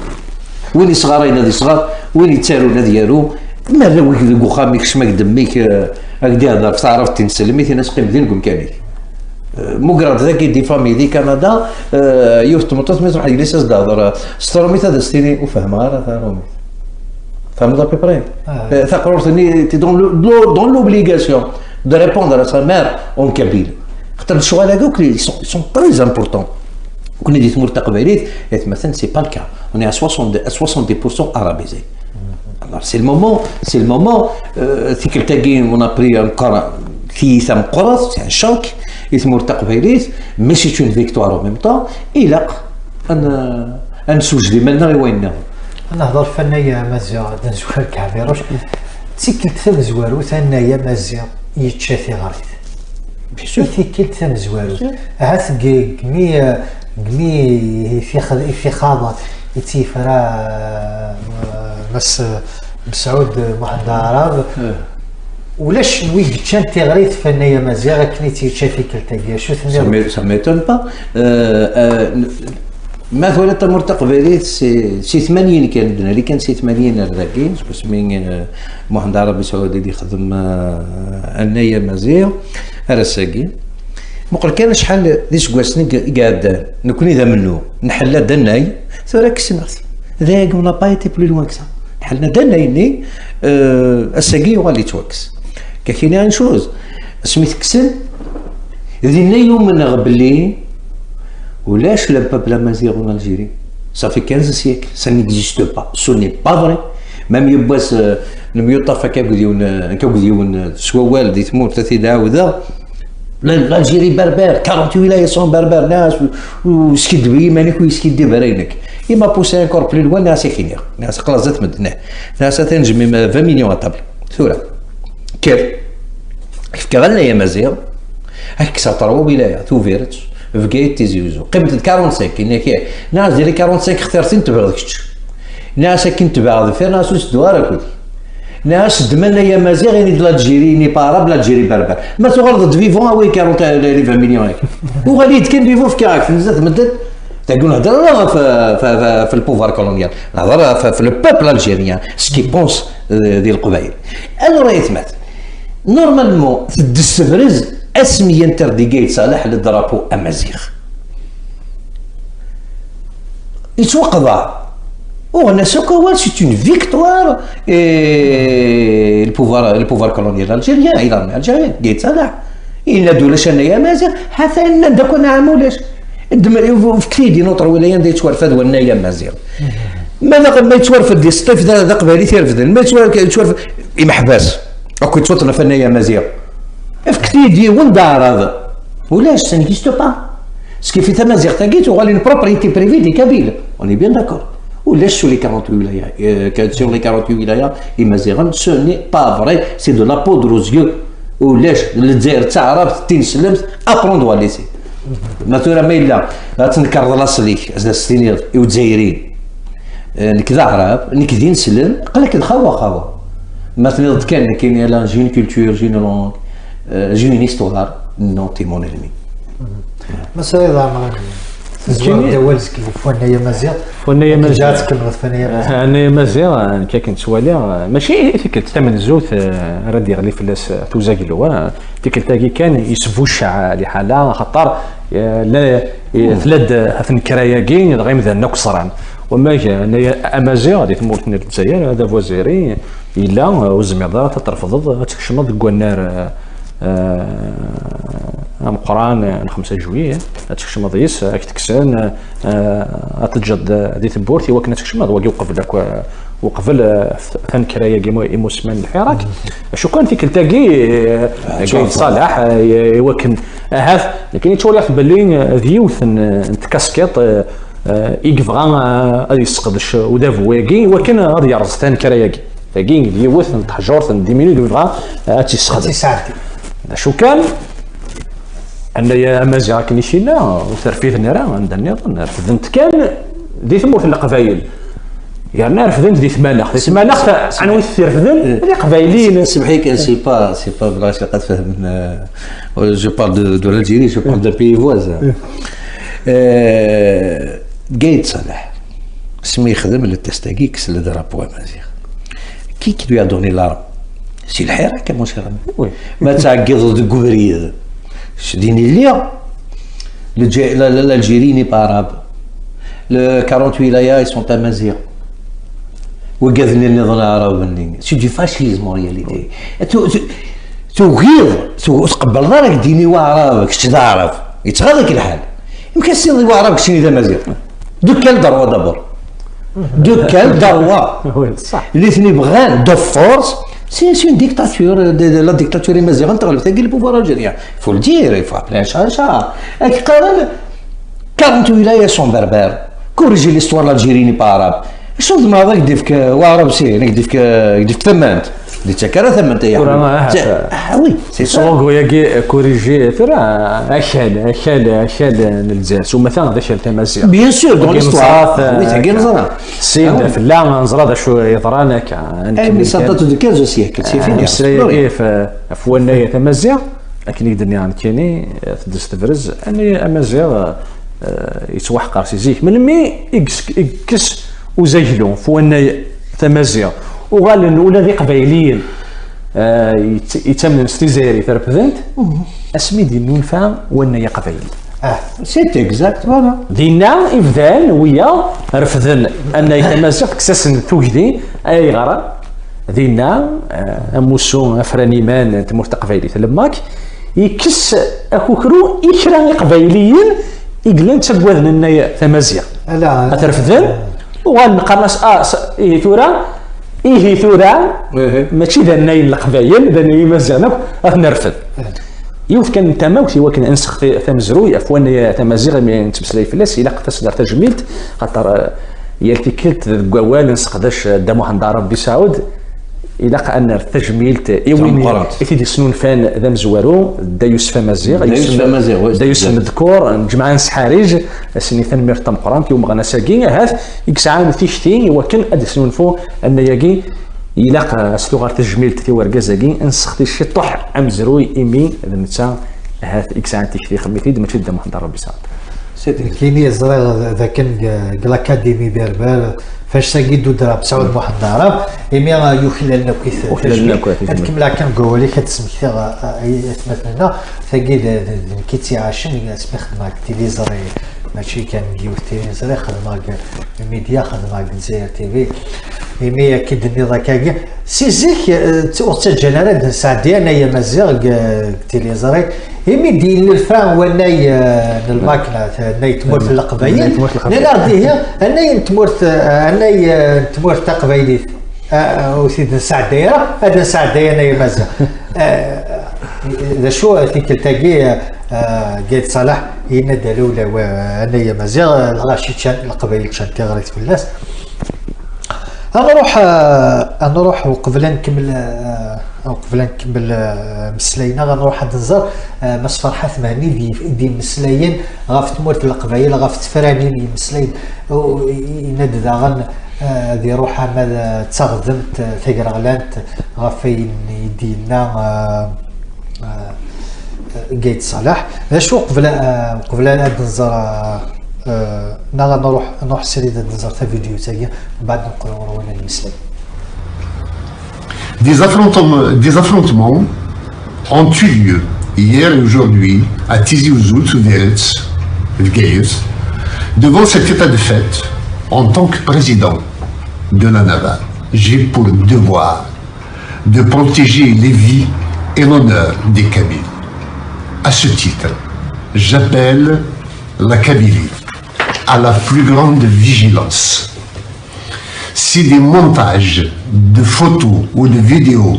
S2: وين صغارين هذي صغار وين يتسالونا ديالو ما راويك ذوك خاميك شماك دميك هكذا هضر تعرف تنسلمي ناس قيم ديالكم كامل مقرد ذاك دي فامي دي كندا يوفت مطمئن راح يجلس هضر ستروميت هذا ستيني وفهمها راه ثاروميت فهمت ابي بري ثقرورتني تي دون لوبليغاسيون دو ريبوندر ا سا مير اون كابيل خاطر الشغل هذوك لي سون تري امبورطون كنا دي تمر تقبيليت مثلا سي با الكا اون 70% arabisé alors c'est le moment تيكلتاكي اون ابري انكار في ثم قرص سي ان شوك يتمر تقبيليت مي سي اون فيكتوار او ميم طون الى ان نسوج لي مالنا غير ويننا
S1: نهضر فنيا مازيا دنزوار كعبيروش تيكلت ثم زوارو ثنايا مازيا يتشافي غريت بيسو تيكلت ثم زوارو عاث قمي في خاضه يتيفرا مس مسعود محمد عرب ولاش ويك كان تيغريت فنيا مازيا كني تيشافي كلتاكيا شو ثنيا
S2: سا ميتون با مثلا تمر تقبيليت سي 80 كان عندنا اللي كان سي 80 الراكين سمين محمد عربي سعودي اللي خدم انايا مازيا هذا الساكين مقول كان شحال ديش كواسني قاعد نكوني ذا منو نحل دناي ثورا كسمعتي ذاك ولا بايتي بلو لوان كسا نحلنا دنايني الساكي وغالي توكس كاينه ان شوز سميت كسن ذي يوم من غبلي ولاش le peuple amazigh en Algérie ça fait 15 siècles ça n'existe pas ce n'est pas vrai même يباس الميوطفه كيقولون سوال دي تموت 30 عاوده l'Algérie berbère 40 ولايه sont berbères ناس وسكدوي مانيك ويسكدي برينك يما بوسي انكور بلي لوان ناس يخينيا ناس قلازات مدنه ناس تنجمي 20 مليون طابل ثوره كيف غلا يا مزيغ هاك سطروا ولايه توفيرت فكايت تيزيوزو قيمة 45 كاين كاع ناس ديال 45 اختارتي نتبع داكشي ناس كنتبع فيها ناس وسدوها كودي ناس دمنا يا مازيغ يعني بلا تجيري ني بارا بلا تجيري بربر ما تغلط فيفون وي 40 20 مليون وغادي كان فيفون في كاع بزاف مدد تقول نهضر في البوفوار كولونيال نهضر في لو بوبل الجيريان سكي بونس ديال القبائل انا راه يتمات نورمالمون تدسفرز اسمي انترديكي يتصالح للدرابو امازيغ يتوقضى وهنا سوكوال سي اون فيكتوار البوفوار كولونيال الجيريان ايضا الجيريان يتصالح إلا دولاش انايا مازيغ حتى ان داك نعمولاش في كريدي نوطر ولايان دي توارفد ونايا مازيغ ماذا ما يتوارفد دي الصيف ذا قبالي تيرفد ما يتوارفد محباس اكو توطنا فنايا مازيغ افكتيدي وندار هذا ولاش سا نيكزيست با سكي في تمازيغ تاكيت وغالي بروبريتي بريفي دي كابيل اوني بيان داكور ولاش سور لي 48 ولايه كانت سور لي 48 ولايه يمازيغن سو ني با فري سي دو لا بودر اوز يو ولاش الجزائر تعرف تنسلمت ابروندوا ليسي مثلا ما الا تنكر لاصليك السنين والجزائريين نكذا عرب نكذي نسلم قال لك خوا مثلا كاين لا جين كولتور جين لونغ جين هيستوار نو تي مون انمي
S1: مثلا زعما زوين دوالسك فوانيا مزيان
S3: فوانيا مزيان
S1: جاتك فوانيا مزيان
S3: انا مزيان كي كنت سوالي ماشي فيك تمن الزوت راه يغلي فلاس توزاكلوا ديك التاكي كان يسبوا الشعا لحاله خطر لا ثلاث هفن كراياكي غير مثلا نقصران وما انايا امازيغ غادي تمورتنا للجزائر هذا فوزيري الا وزميضه تترفض تكشمض كوانار مقران 5 جوية تكشمض يس تكسان تجد دي تبورتي وكنا تكشمض وقف لك وقبل ثان كرايا كيما ايموسمان الحراك شو كان فيك التاكي صالح وكن هاف لكن يتولى في بالين ديوث نتكاسكيط يقفغا يسقدش وداف واقي وكان غادي يرز ثان كراياكي تاكي ديوث نتحجر ديمينيت يبغى تيسقد شو كان انايا مازال كنيشينا وترفيثنا راه عندنا نظن رفدت كان دي ثموت القبايل يعني رفدت دي ثمانه عنوي الثرفدن هذي قبايلين
S2: سمحي كان سي با بلاش قد فهمنا جو بارل دو الجيري جو بارل دو بي فوازان قايد صالح سمي يخدم للتستاكي كس لدرابو مازيغ كي لو دوني لارم سي الحراك كما شرنا ما تعقض دو كوفريد شديني اللي l'Algérie n'est pas arabe. Le 48 wilayas ils sont amazigh. وقذني النظام العربي سي دي فاشيزم رياليتي تغيظ تقبل دارك ديني وعربك شتي تعرف يتغادك الحال يمكن سيدي وعربك شنو اذا مازال دوكال دروا دابور دوكال دروا
S3: صح
S2: اللي ثني بغان دو فورس سي اون ديكتاتور لا ديكتاتور مازال تغلب تاكي البوفوار الجزائري فو الدير يفا بلا شاشا قال 40 ولايات سون بربر كوريجي ليستوار الجيريني باراب شنو ضمن هذاك ديفك وعرب سي ديفك ثمانت دي تكرا ثمانت يا وي سي
S3: سونغ ياكي كوريجي ترى اشال الجزائر ثم مثلا هذا شال تمازيغ
S2: بيان سور دون ليستوار وي تاكي نزرا
S3: سيد في لا نزرا شو يطرانا كان
S2: مي صدات دو 15 سيكل سي فيني
S3: كيف فوانا تمازيغ لكن يقدرني عن كيني تدس تفرز اني امازيغ يتوحقر سي زيك من مي يكس وزيلون فوانا تمازيغ وغالن ولا ذي قبايليين يتمن استيزيري ثربذنت اسمي دي نونفا وانا يا قبايلي
S2: سيت اكزاكت فوالا
S3: دينا يبدان ويا رفضن ان يتمازيغ كساسن توجدي اي غرا دينا اموسون افرانيمان تمرت قبايلي تلماك يكس اكوكرو يكرا قبايليين يقلن تبوذن ان تمازيغ لا ترفضن وغنقرناش إيه ثورة ماشي ذا النايل القبايل ذا نايل مازال نرفض يوف كان تماوتي وكان انسخ ثمزروي افوان يا تمازيغ من تبسلي فلاس الى تصدر تجميلت خاطر يالتيكلت القوال نسقداش دامو حنضار ربي سعود الى ان التجميلت ايوين ايتي سنون فان ذا مزوارو دا يوسف مازيغ دا يوسف مذكور جماعه نسحاريج سني ثان مير تمقران كي ومغنا ساكي هاث يكسعان فيشتي وكان اد سنون فو ان ياكي الى سلوغار تجميلت في وركازاكي نسختي شي طح امزروي ايمي نتا هاث يكسعان تيشتي خميتي ماشي دا محضر ربي سعود
S1: كاين زرا ذا كان الاكاديمي بيربال فاش ساكيدو دراب سعود واحد الضرب ايمي يخللنا كيف كملا كان قولي كتسمي مثلا ساكيد كيتي عاشن اسمي خدمه تيليزري ماشي كان ديو تيليزري خدمه الميديا خدمه الجزائر تي في ايمي اكيد النظام كاكي سي زيك وقت الجنرال سعدي انايا مازيغ تيليزري ايمي ديال الفان وناي الماكله ناي تمورت القبايل لا هي اناي تمورت قبايلي وسيد سعد دايره هذا سعد دايره انايا مازيغ ذا شو تيك تاكي قايد صلاح ينادى الاولى انايا مازيغ الغاشي القبايل كان تيغريت في الناس غنروح وقبل نكمل مسلاينا غنروح عند نزار مس فرحات مهني دي مسلايين غاف تمورت القبايل غاف تفرانين مسلاين يناد داغن دي روحها ماذا تغذمت ثقرغلانت غافين يدينا قايد صلاح شو قبل ان نزار نروح سريد نزار تا فيديو تاعي بعد نقولوا رونا المسلم.
S4: Des affrontements ont eu lieu hier et aujourd'hui à Tizi Ouzou, Souderets, Vgaïus. Devant cet état de fait, en tant que président de la Naval, j'ai pour devoir de protéger les vies et l'honneur des Kabyles. À ce titre, j'appelle la Kabylie à la plus grande vigilance. Si des montages de photos ou de vidéos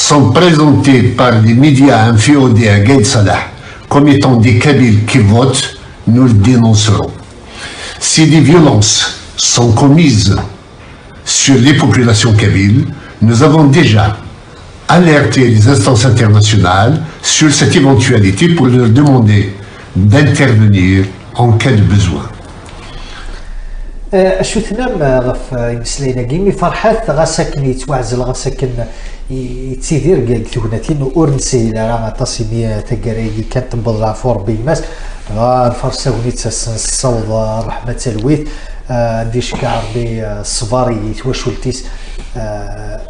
S4: sont présentés par les médias inféodés à Gaïd Salah comme étant des Kabyles qui votent, nous le dénoncerons. Si des violences sont commises sur les populations kabyles, nous avons déjà alerté les instances internationales sur cette éventualité pour leur demander d'intervenir en cas de besoin.
S1: شو تنام غف يمسلينا كيمي فرحات غاساكن يتوعزل غاساكن يتسيدير كاع ثوناتين اورنسي لا تصيميه تقراي كانت تنبض فور بيماس الفرساوني الصوض رحمه الويث ديش كاع ربي الصفاري توشولتيس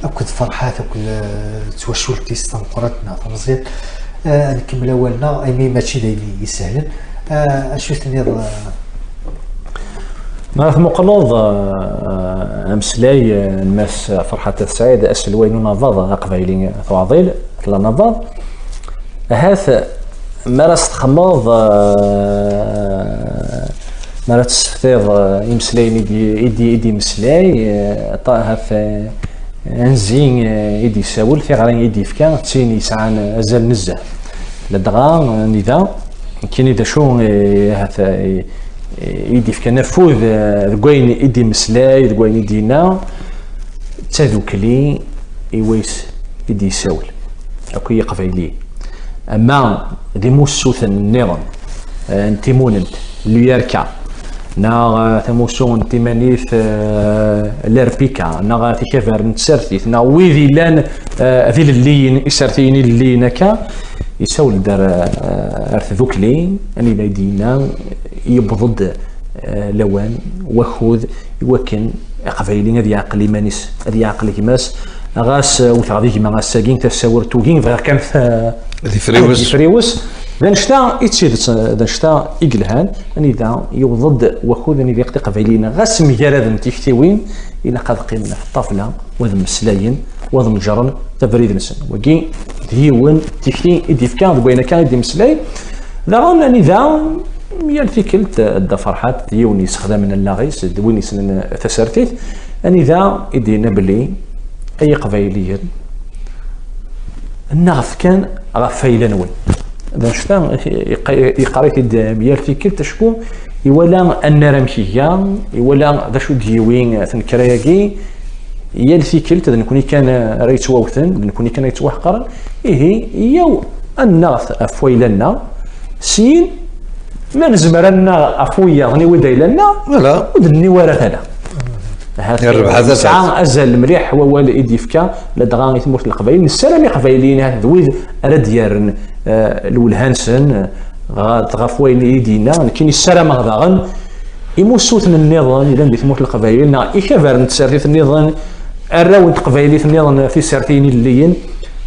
S1: اكد فرحات اكد توشولتيس تنقرتنا مزيان نكمل اولنا ايمي ماشي دايلي يسهل شو تنيض
S3: ما مقلوض امسلاي الماس فرحات السعيد اسلوين نظاظ قبايلين ثواضيل لا نظاظ هاث مارس تخمض مارس تستفيض يمسلاي يدي مسلاي طاهف انزين يدي ساول في غرين يدي فكان تسيني سعان ازال نزه لدغا نذا كاين اذا شو هاث يدي فكان نفوذ ذكوين يدي مسلاي ذكوين يدينا تذوكلي يويس يدي يساول اكو يقبايلي اما دي موسوثن النظام انتيموننت ليركا نا ثموسون تيمانيث لاربيكا نا تيكافر نتسرثيث نا ويذي لان ذي اللين يسرثيني اللينكا يساول دار ارث ذوكلي اني بيدينا يبضد لوان وخوذ يوكن قبايلين هذه عقلي مانيس هذه عقلي كماس غاس وثغذي كما غاساكين تساور توكين فغير كان في فريوس دانشتا يتشيد دانشتا يقلهان اني ذا يوضد وخوذ اني يقطي قبايلين غاس مجرد تيكتيوين الى قد قيمنا في الطفله وذم مسلاين وذم جرن تبريد نسن وكي ديون تيكتي يدي فكان بين كان يدي مسلاي ذا اني ذا ميال في كلت دا فرحات ديوني يستخدم من اللاغيس دويني سن تسرتيت اني ذا يدينا بلي اي قبايليا النغف كان غفايلا نون اذا شتا يقريت ميال في كلت شكون يولا ان رمشيا يولا ذا شو ديوين ثنكراياكي يال في كلت نكوني كان ريت واوثن نكوني كان يتوحقر ايه يو النغف افويلنا سين ما نزمر لنا افويا غني ودايلنا
S2: لا
S3: ودني ورثنا هذا ساعه ازل مليح هو ايدي فكا لدغا يثمرت القبائل السلام قبايلين هذا ذوي رديار الولهانسن غافوين ايدينا كاين السلام غداغن يموسوتن النظام الى ندي ثمرت القبائل يكفر نتسرث النظام الراود قبايلي النظام في سرتين الليين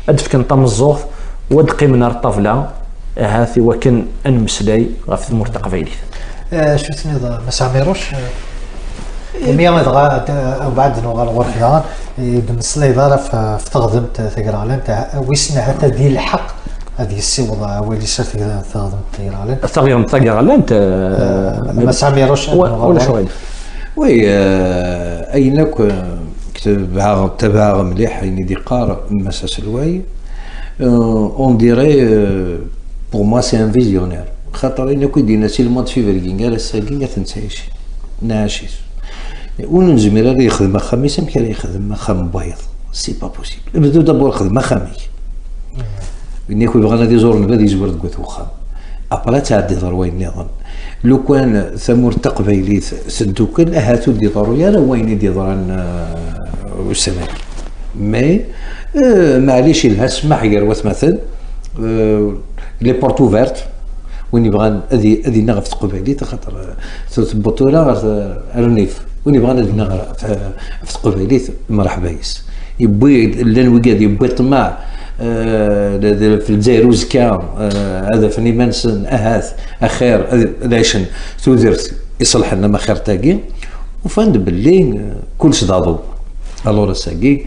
S3: ادفك نطمزوف ودقي من الطفله هاثي وكن انمسلاي غاف ثمرت قبايلي
S1: شو تنيض مساميروش ميا مدغا بعد نوغا الغرفيان بالنسبه دار في تغضمت ثقرالن ويسنا حتى ديال الحق هذه السيوضه ولي صرت تغضمت
S3: ثقرالن انت
S1: مساميروش
S3: ولا شغل
S2: وي اينك كتبها تبع مليح يعني ديقار مساس الواي اون ديري pour moi c'est un visionnaire خاطر انا كي دينا سي المود فيفري قال الساكين تنسايش ناشيس ونزمير اللي يخدم خميس يمكن يخدم خام بيض سي با بوسيبل بدو دابور خدمه خامي إني كي بغانا دي زور نبدا يزور دكوت وخام ابرا تعدي ضروين نظن لو كان ثمور تقبيليت سدوكل هاتو دي ضرويا راه وين دي ضران والسنه مي معليش لها سمح غير واش مثلا لي بورتو فيرت وين يبغى ادي نغف تقبيليت خاطر البطوله رنيف وين يبغى ادي نغف في تقبيليت مرحبا يس يبوي الوقاد يبوي طماع في الجزائر وزكا هذا فني منسن اهاث اخير لاشن تودرت يصلح لنا ما خير تاقي وفند باللي كلش ضاضو الورا ساقي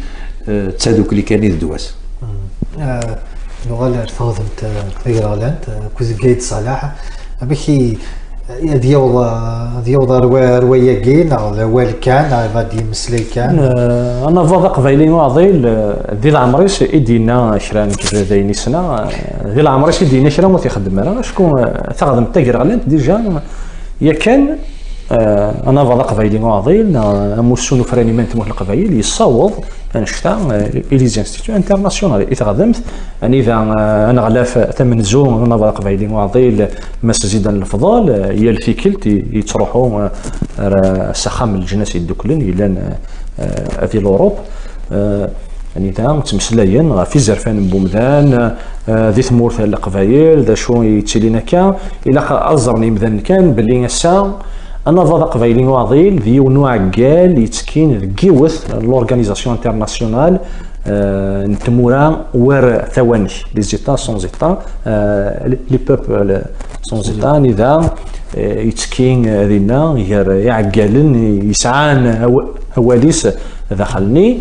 S2: تسادوك اللي كان يدواس
S1: نغال رفضت فيغالانت كوز جيد صلاح بكي ديوض رواية كين والكان غادي مسلي كان
S3: انا فضق فايلين واضيل ذي العمريش يدينا شران كذا سنه ذي العمريش يدينا شران ما تيخدم انا شكون تخدم تاجر غلانت ديجا يا كان انا فضق فايلين واضيل موسونو فراني من تموت القبايل يصوض انشتا إليز انستيتيو انترناسيونال يتخدمت يعني اذا انا غلاف ثمن زوم انا فضق فايلين واضيل مسجدا الفضال هي الفيكلت يتروحوا سخام الجناس يدوكلن الى في الاوروب يعني تا تمسلاين في زرفان بومدان ذي ثمورث القبايل ذا شو يتسلينا كان الى ازرني مذن كان باللي الساعه انا فضق فايلين واضيل ذي نوع قال يتسكين كيوث لورغانيزاسيون انترناسيونال نتمورا ور ثوانش لي زيتا سون زيتا لي بوبل سون زيتا اذا يتسكين ذينا يعقالن يسعان هواليس دخلني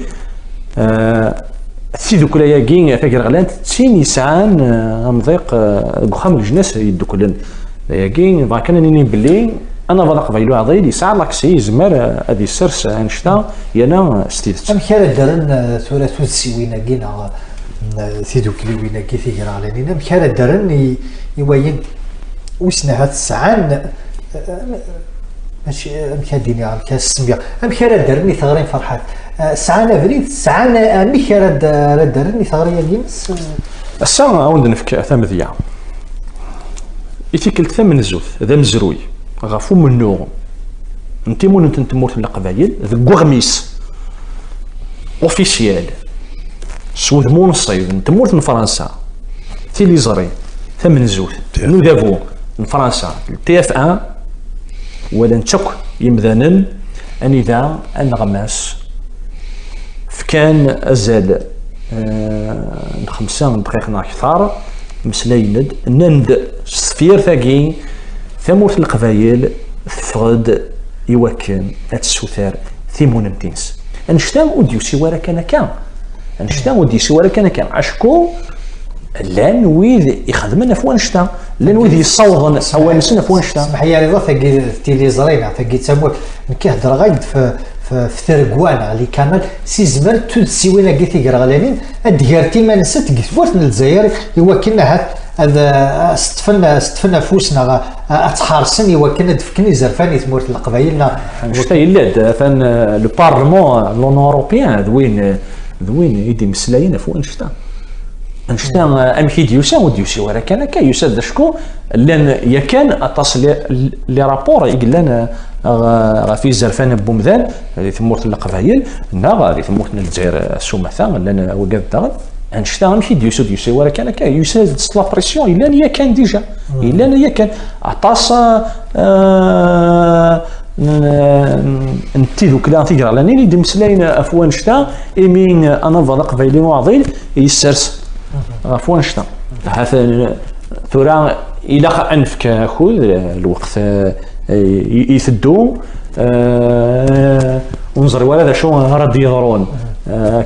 S3: ثيذوك لا ياكين فاكر غلانت تسين يسعان مضيق قخام الجناس يدوكلن ياكين ما كان نيني بلي انا فضق فايلو عضيل يسعى لاكسي زمر هذه السرس انشتا يانا ستيت
S1: ام كان درن ثورة تونسي ويناكينا ثيدوك لي ويناكي في غرالين ام كان درن يوين وسنا هاد السعان ماشي ام كان ديني ام كان السميه ام كان درني ثغرين فرحات سعان فريد سعان امي كان درني ثغرين يمس
S3: الساعه عاود نفك ثمذيا يتيكلت ثمن زوث ذا مزروي غافو منو انت مون انت تموت القبايل ذا غميس اوفيسيال سود مون الصيد تموت من فرنسا تيليزري ثمن زوث نو دافو من فرنسا تي اف 1 ولا نتشك يمذانن اني ذا النغماس فكان ازال 5 دقائق اكثر مسلايند نند سفير ثاقي ثمورث القبايل ثغد يوكن السوثار ثيمون متينس انشتا وديوسي ورا كان انشتا وديوسي ورا كان عشكو لان ويذ يخدمنا في وانشتا لان ويذ يصوضن اوانسنا في وانشتا
S1: اسمح لي رضا ثقي تيليزرينا ثقي تسموت نكهضر غايد في ثرقوانا اللي كامل سي زمر تودسي وين قيتي غرغلانين ادغارتي ما نسيت قفورت الجزائر يوكلنا هذا استفنا فوسنا اتحارسن يوكلنا دفكني زرفاني تمورت القبايل
S3: شتا يلاد فان لو بارلمون لون اوروبيان ذوين يدي مسلايين فوق انشتا امشي ديوسا وديوسي ورا كان يساد شكو لان يا كان اتصل لي رابور يقلنا غافي زرفان بومذان اللي ثمورت القبايل غادي ثمورت الجزائر سومثا لان وقاد دغ انشتا ماشي ديوسي ورا كان يساد لا بريسيون الا يا كان ديجا الا يا كان عطاس انتي ذوك لا تيقرا لاني اللي دمسلاين افوان شتا ايمين انا فضق فايلي معضيل يسرس افوان شتا هذا ثورا الى انفك اخوذ الوقت يثدو ونظر ولا شو راه يضرون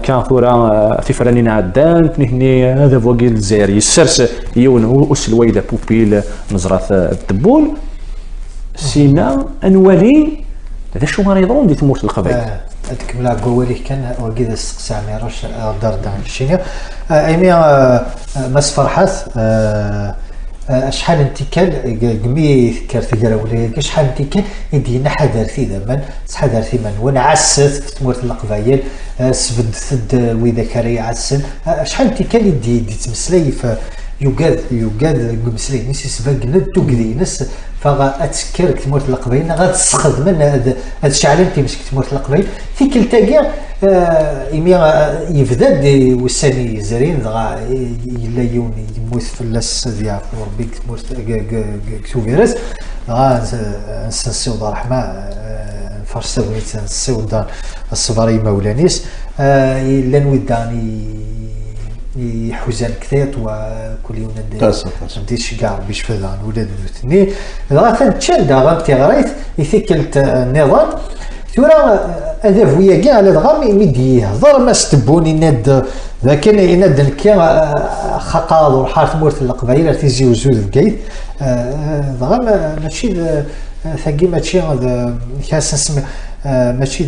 S3: كان ثورا في فرانين عدان هني هذا فوقي الجزائر يسرس يون اسلويده بوبيل نزرات الدبول سينا انوالي هذا شو ما يضرون دي تموت القبائل
S1: هذيك ملا قولي كان وكذا استقسى ميراش دار دان الشينيا ايمي مس فرحات شحال انتكال قمي كارت قراولي شحال انتكال يدينا حذرتي زمان حذرتي من وانا عسات تمورت القبايل سبد ثد وإذا كان يعسل شحال انتكال يدي تمسلي يوجد مسلي نسي سباق ندو كذي نس فغا اتسكر تمورت القبايل غتستخدم من هاد الشعلان تيمسك تمورت القبايل في كلتا كاع إمي يبدا وساني زرين غا يلا يوني يموت فلاس ديال ربي تمورت كتوفيرس غا نسنسيو دار الرحمة فرسا بغيت نسيو دار الصباري مولانيس إلا نوداني يحوزان كثيط وكل يوم ندير كاع باش فلان ولاد دوتني غا تنتشال غا تيغريت يثكلت النظام ثورا هذا فويا كاع على الغام يمدي يهضر ما ستبوني ناد لكن يناد كي خقاض وحارت مورت القبائل تيزي وزود بقيت الغام ماشي ثقي ماشي كاس نسمي ماشي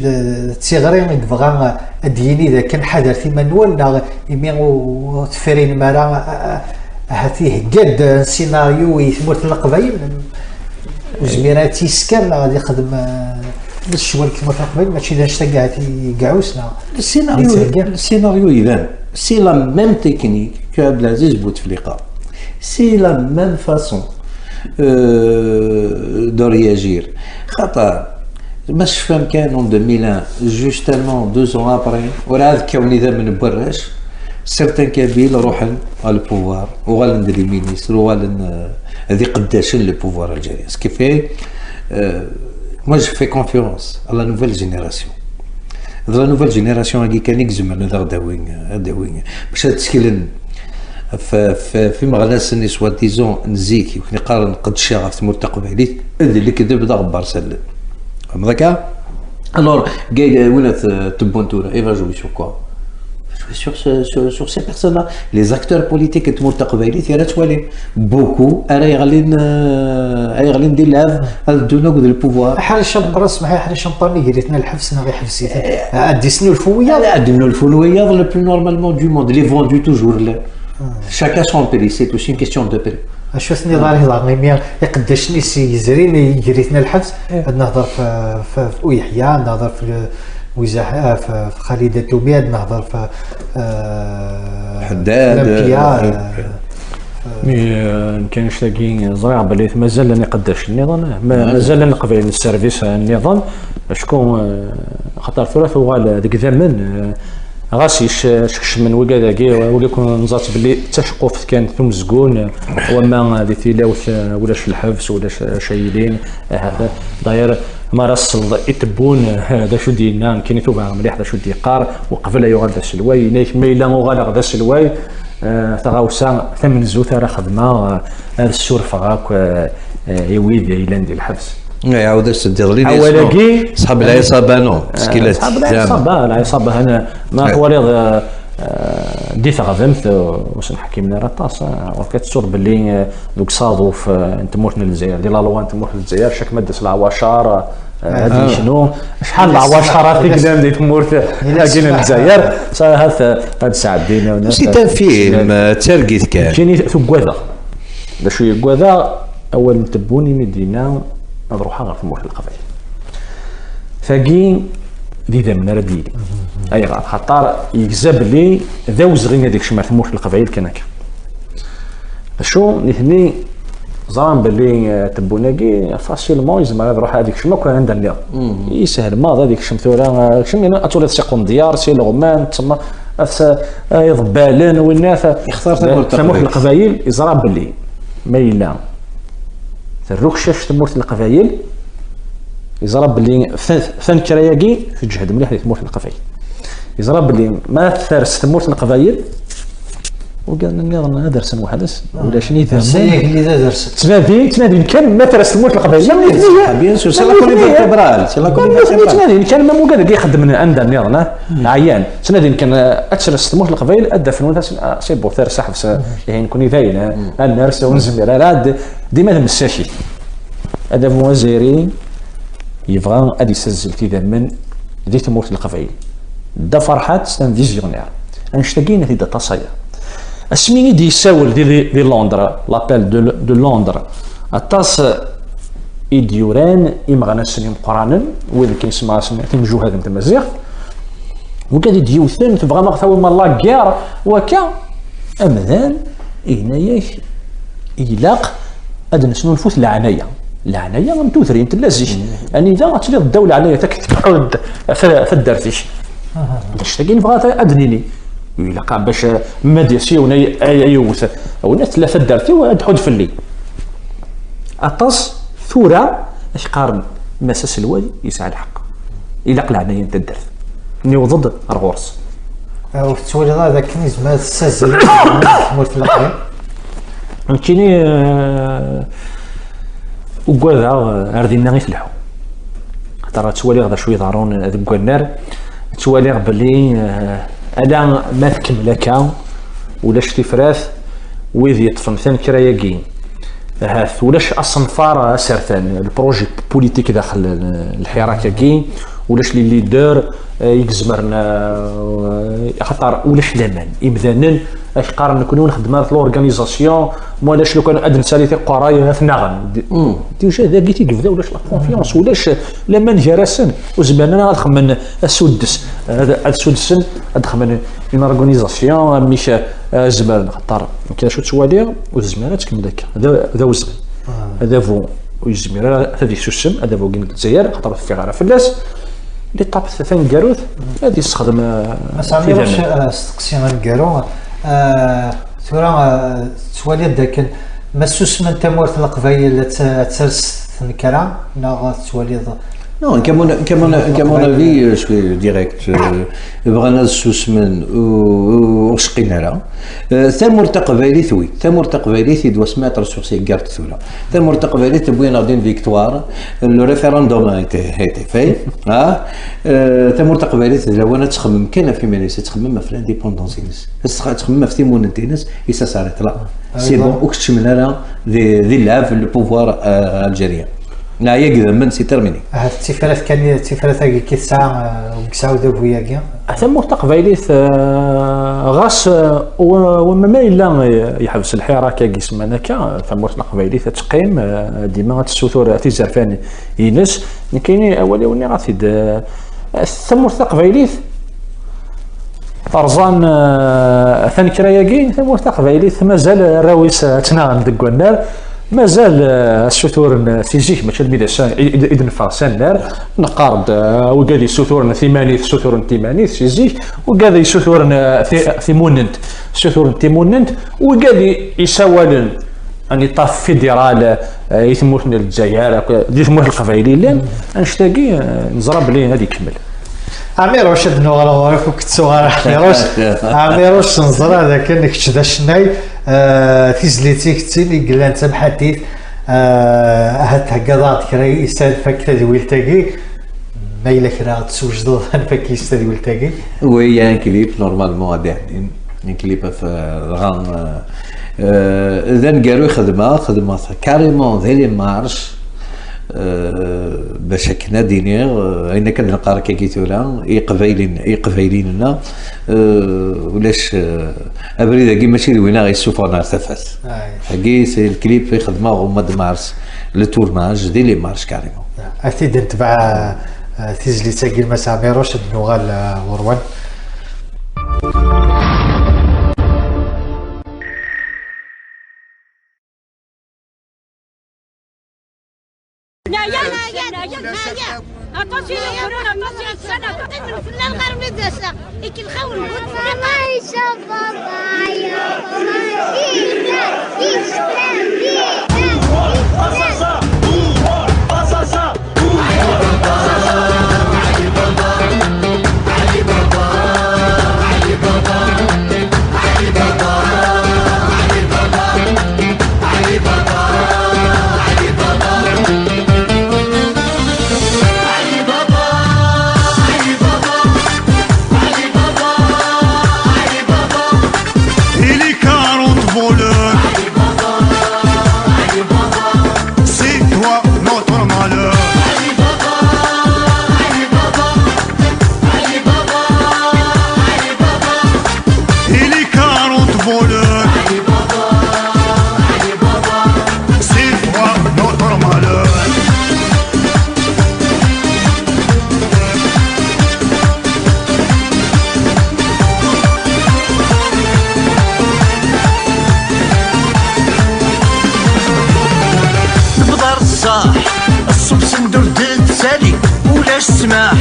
S1: تيغري بغا ديني اذا كان حذر في منول يمي تفرين مرا هاتيه قد سيناريو يثمرت القبائل وزميرات يسكر غادي يخدم الشوال كما قبل ماشي داش تاع يقعوسنا
S2: السيناريو يبان سي لا ميم تكنيك كعبد العزيز بوتفليقه سي لا ميم فاسون دو رياجير خاطر ماش فهم كان en 2001 جوستامون 2 ans ابري وراه كوني ذا من براش سيرتان كابيل روحن على البوفوار وغال ندير مينيستر وغال هذه قداشن لو بوفوار الجزائري سكيفي moi je fais confiance à la nouvelle génération. La nouvelle génération qui كان يجزم على داوين باش تسكلن في مغلاس ني سوا ديزون نزيك يمكن يقارن قد الشغف تمرت قبيليت اللي كذب دا غبار سلم فهم ذاك alors وين تبونتورا ايفا جوي سو كوا sur ces personnes-là, les acteurs politiques et المتقبلين يا توالي بوكو انا يغلين ديال العاب الدنيا وديال البوفوار
S1: حال الشمبر اسمح حال الشمبر قريتنا الحبس انا غير حبسيت ادي سنو الفويه
S2: ادي سنو الفويه le plus normalement du monde les vendus toujours là chacun son prix c'est aussi une question de prix
S1: اش وسني ظاهر هضرني مي يقداشني سي زرين قريتنا الحبس نهضر في ويحيى نهضر في وزاح في خالد التوبيد نهضر في
S2: حداد
S3: كان شتاقي زريعه بلي مازال لاني قداش النظام مازال نقبل السيرفيس النظام شكون خاطر ثلاث وغال ديك زمان غاسي شكش من وكاداكي وكيكون نزات بلي تشقوف كان ثم زكون وما ذي تيلاوث ولاش الحبس ولاش شايلين هذا داير مرسل يتبون هذا شو دينا كاين توبع مليح هذا شو ديقار وقبل يغاد السلواي نيك ميلا وغالغ ذا السلواي تغاوسا ثمن زوث راه خدمه هذا السورفه غاك يويد يلان ديال الحبس
S2: يعاود السدير صحاب العصابه نو سكيلات
S3: صحاب العصابه هنا ما هو رياض ديت غضمت واش نحكي من رطاس وكتصور باللي دوك صادوف انت مورتنا للجزائر ديال لالوا انت مورت للجزائر شاك ماده العواشر هذه شنو شحال العواشرات اللي قدام ديت مورت كاين الجزائر هاد ساعدينا
S2: وناس سي فيلم ترقيت
S3: كاين ثقواذا دا شويه كواذا اول تبوني مدينه نروحها غير في مورت القبائل فاكين ديدا من رديلي اي غير خاطر يكذب لي ذوز غير هذيك شمال مورت القبائل كان هكا شو نثني زعما باللي تبوناكي فاسيلمون يزعما نروح هذيك شمال كان عندها اليوم يسهل ما هذيك الشمثوره شمي اتولي تسيقون ديار سي الغمان تما يضبالن والناس
S2: اختار
S3: مورت القبائل يزرع باللي ميلا الركشاش تمورت القبائل يزرب باللي ثان كراياكي في جهد مليح تمورت القبائل يزرب باللي ما ثارس تمورت القبائل وقالنا نظن درس وحدث ولا شنو
S1: سيك اللي درس
S3: تنادي كان ما ثارس تمورت القبائل
S2: بيان سور سي لا كوليبرال سي لا
S3: كوليبرال كان ما مو قال يخدم من عند النظام عيان تنادي كان اتثرس تمورت القبائل ادى في الناس سي بو ثارس حفص يعني كوني ذاين الناس ونزمير راد ديما مساشي هذا هو زيري يبغى ادي يسجل كذا من ديت مورت القبائل دا فرحات سان فيزيونير انشتاقينا في دا تصايا اسمي دي يساول دي لندن لابيل دو لندن اطاس ايديوران يمغنا سنين قرانا وين كيسمع سمعتي مجهود انت مزيغ وكادي ديوثان تبغى ما ثاوي ما لاكير وكا امذان هنايا يلاق ادنا شنو نفوت العنايه من توثري انت لازم يعني اذا غتولي الدوله عليا تكتعود في الدرتيش باش تاكي نبغى ادنيني يلاقى باش ما ديسي ونا يوث او الناس ثلاثه درتي وتحود في الليل اطاس ثوره اش قارن مساس الوالي يسعى الحق الا العنايه انت الدرت نيوض الغرس
S1: وتولي هذا كنيز ما تسازل مورت الاخرين
S3: كايني وكذا اردينا غير فلحو خاطر توالي غدا شويه ضارون هذوك النار توالي بلي انا ما تكمل هكا ولاش تفراث ويذ يطفن ثاني كراياكين هاث ولاش الصنفار سرثان البروجي بوليتيك داخل الحراك كي ولاش لي ليدر يجزمرنا خاطر ولاش لامان امذانا اش قارن نكونوا نخدموا في لورغانيزاسيون ولاش لو كان ادن ساليتي قرايه ثنغن ديجا ذاك تيقفدا ولاش لا كونفيونس ولاش لامان جراسن وزباننا نخمن السدس هذا السدس نخمن اون اورغانيزاسيون مش زبان خاطر كاين شو توالي وزمانات كم داك هذا وزغ هذا فو ويزمير هذه سوسم هذا فو كين الجزائر خاطر في غير فلاس اللي طاب ثاني كاروث هذه يستخدم
S1: مسامي واش استقسينا الكارو ثورة توالي داك مسوس من تمورت القبايل تسرس نكرا نا توالي
S2: Non, كمون افي شوي ديريكت بغينا السوسمن وشقينا لها ثمور تقبايلي ثوي ثمور تقبايلي تدوا سمعت رسوسي كارت ثولا ثمور تقبايلي تبوينا دين فيكتوار لو ريفيراندوم هيتي في ها ثمور تقبايلي تلوانا تخمم كان في ماليس تخمم في الانديبوندونسينس تخمم في تيموننتينس يسا صارت لا سي بون وكتشمنا لها ذي اللعب في البوفوار الجيريان لا يقدر من سي ترميني
S1: هاد التفرات كان التفرات كي كيسعى وكساو دابو ياكيا
S3: ثم تقبايليث غاس وما الا يحبس الحراك كي سمانا كا ثم تقبايليث تقيم ديما السثور تيزرفان ينس كاين اولي وني غاتيد ثم تقبايليث طرزان ثاني كراياكي ثم تقبايليث مازال راويس تناغن دك النار مازال السثور فيزيك ماشي الميدسان اذن فرسان نار نقارد وقال السثور ثمانيث سثور ثمانيث فيزيك وقال السثور ثموننت سثور ثموننت وقال يسوالن اني طاف فيدرال يثموتنا الجزائر يثموت القبائلي لان نشتاقي نزرب لي هذه كمل
S1: عمير واش دنو غلا كنت صغار عمير واش نزرى هذاك انك تشدا شناي تيزليتي كتي قال انت محدث هاد هكذا كراي يستاهل فك تدويلتاكي ما الا كرا تسوجد فك يستدويلتاكي
S2: وي ان كليب نورمالمون غادي ان كليب في غان اذا قالوا خدمه كاريمون ذي لي مارش باش كنا دينير اين كنلقى كي تولا يقبايلين لنا ولاش ابريد كي ماشي وين غير السوفر نار تفات حقي سي الكليب في خدمه هما د مارس لو تورناج دي لي مارش كاريمون
S1: اكيد نتبع تيزلي تاكي المسامير واش النوغال وروان
S5: السماح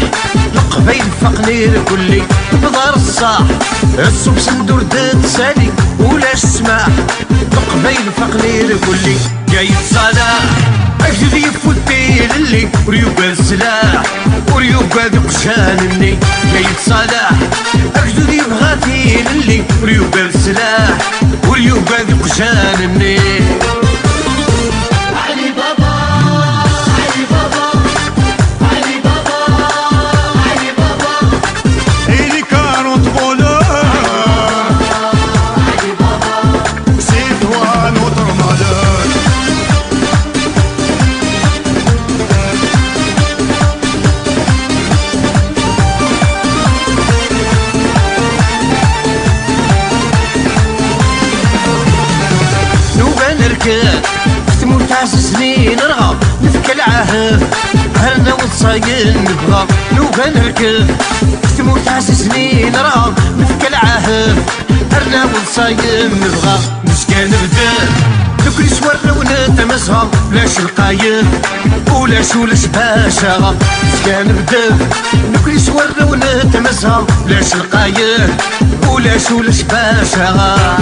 S5: القبيل فقنير كلي بدار الصاح الصوب سندور دات سالي ولا السماح القبيل فقنير كلي جاي صلاح اجد يفوتي للي وريوب السلاح وريوب هذي قشانني جاي صلاح اجد يبغاتي للي وريوب السلاح وريوب هذي قشانني تموت 10 سنين رغب نفك العهد هلنا وصاين نبغى نوبا نركب تموت 10 سنين رغب نفك العهد هلنا وصاين نبغى مسكان بدل نكري سوار ونتمسها بلاش القايد ولاش باشا مسكان بدل نكري سوار ونتمسها بلاش القايد ولاش باشا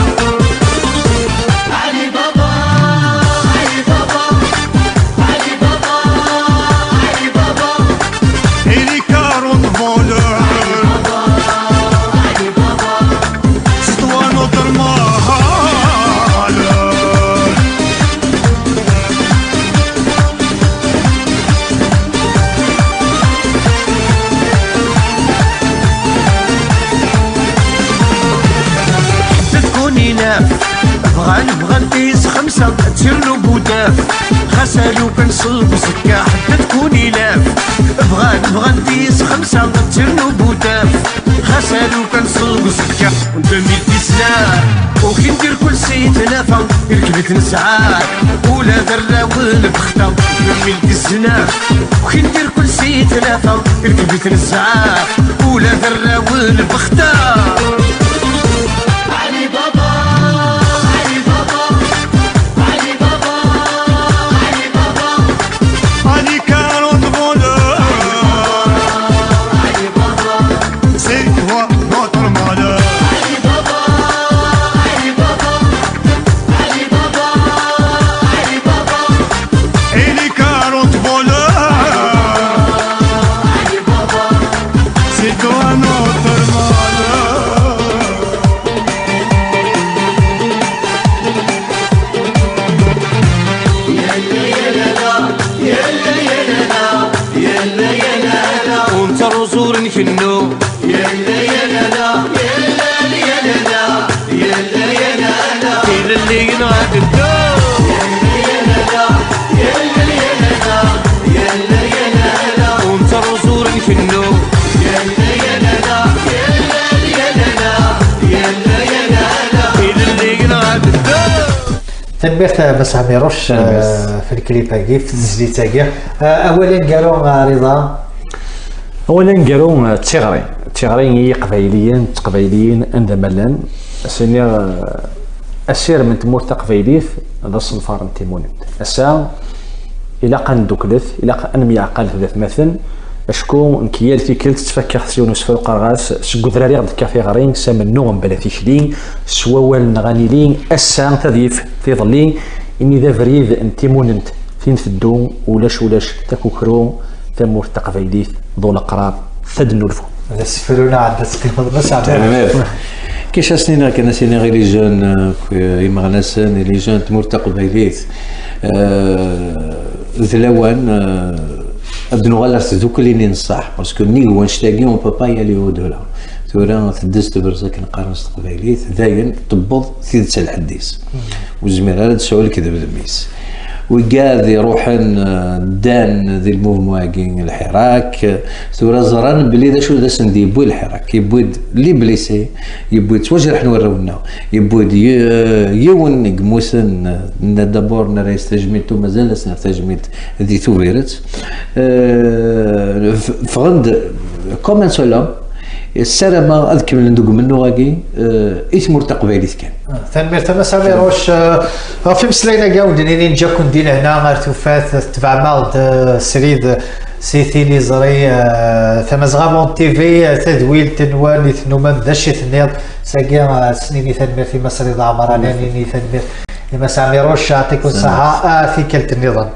S5: بغا نديس 5 تسيرلو بوداف خسالو كنصلب سكا حتى تكوني لاف بغا نديس 5 تسيرلو بوداف خسالو كنصلب سكا وانت ميتي سلاح وكي ندير كل سيت نافا ركبت نسعار ولا ذرة والبختا ميتي الزناف وكي ندير كل سيت نافا ركبت نسعار ولا ذرة والبختا كنو يلا يلا لا يلا يلا لا يلا يلا لا يلا اللي ينعاد الدور يلا يلا لا يلا يلا لا يلا يلا لا وانت الرزور كنو يلا يلا لا يلا يلا لا يلا يلا لا يلا اللي ينعاد الدور
S1: تنبيت بس عميروش في الكليب هاكي في التسجيل تاعي اولا قالوا رضا
S3: اولا قالوا تيغري هي قبايليين عندما لان سيني اسير من تمورت قبايليث هذا الصنفار نتيمونت اسا الى قان دوكلث الى ان يعقل ذات مثلا اشكون نكيال في كل تفكر سيونس في القرغاس سكو دراري غد كافي غرين سامنو بلا فيشلين سوال نغانيلين اسا تضيف في ظلين اني ذا فريد نتيمونت فين تدو ولاش تاكوكرو تمور تقبايليث ذول قراب ثدنو الفو
S1: هذا سفرونا عاد تقيم بس
S2: كيش سنين كان سنين غير لي جون يمغناسن لي جون تمور تقبايليث ذلوان ابدو غلس ذوك اللي ننصح باسكو ني هو نشتاقي اون با يالي او دولا ثورا تدز تبرزك نقارن تقبايليث داين تبض ثيث الحديث وزمير هذا تسول كذا بالميس وقاعد يروحن دان ذي الموفمون الحراك ثورا زران بلي ذا شو ذا سندي يبوي الحراك يبوي لي بليسي يبوي توجه راح نورونا يبوي يون قموسن دابور نرا يستجميتو مازال نستجميت ذي ثويرت فغند كومن سولوم السلامة أذكر من ندوق منه غاكي اسمه تقبايلي كان.
S1: ثاني تمس عميروش في مسلينا قاود نين جاكون دين هنا غير توفات تبع مالد سيتي لي زري ثمزغامون تي في تدويل تنوان ثنومان داش تنيض ساقيا سنيني تنمير في مصر ضعمراني تنمير لما سامي روش يعطيكم الصحة في كلت النظام.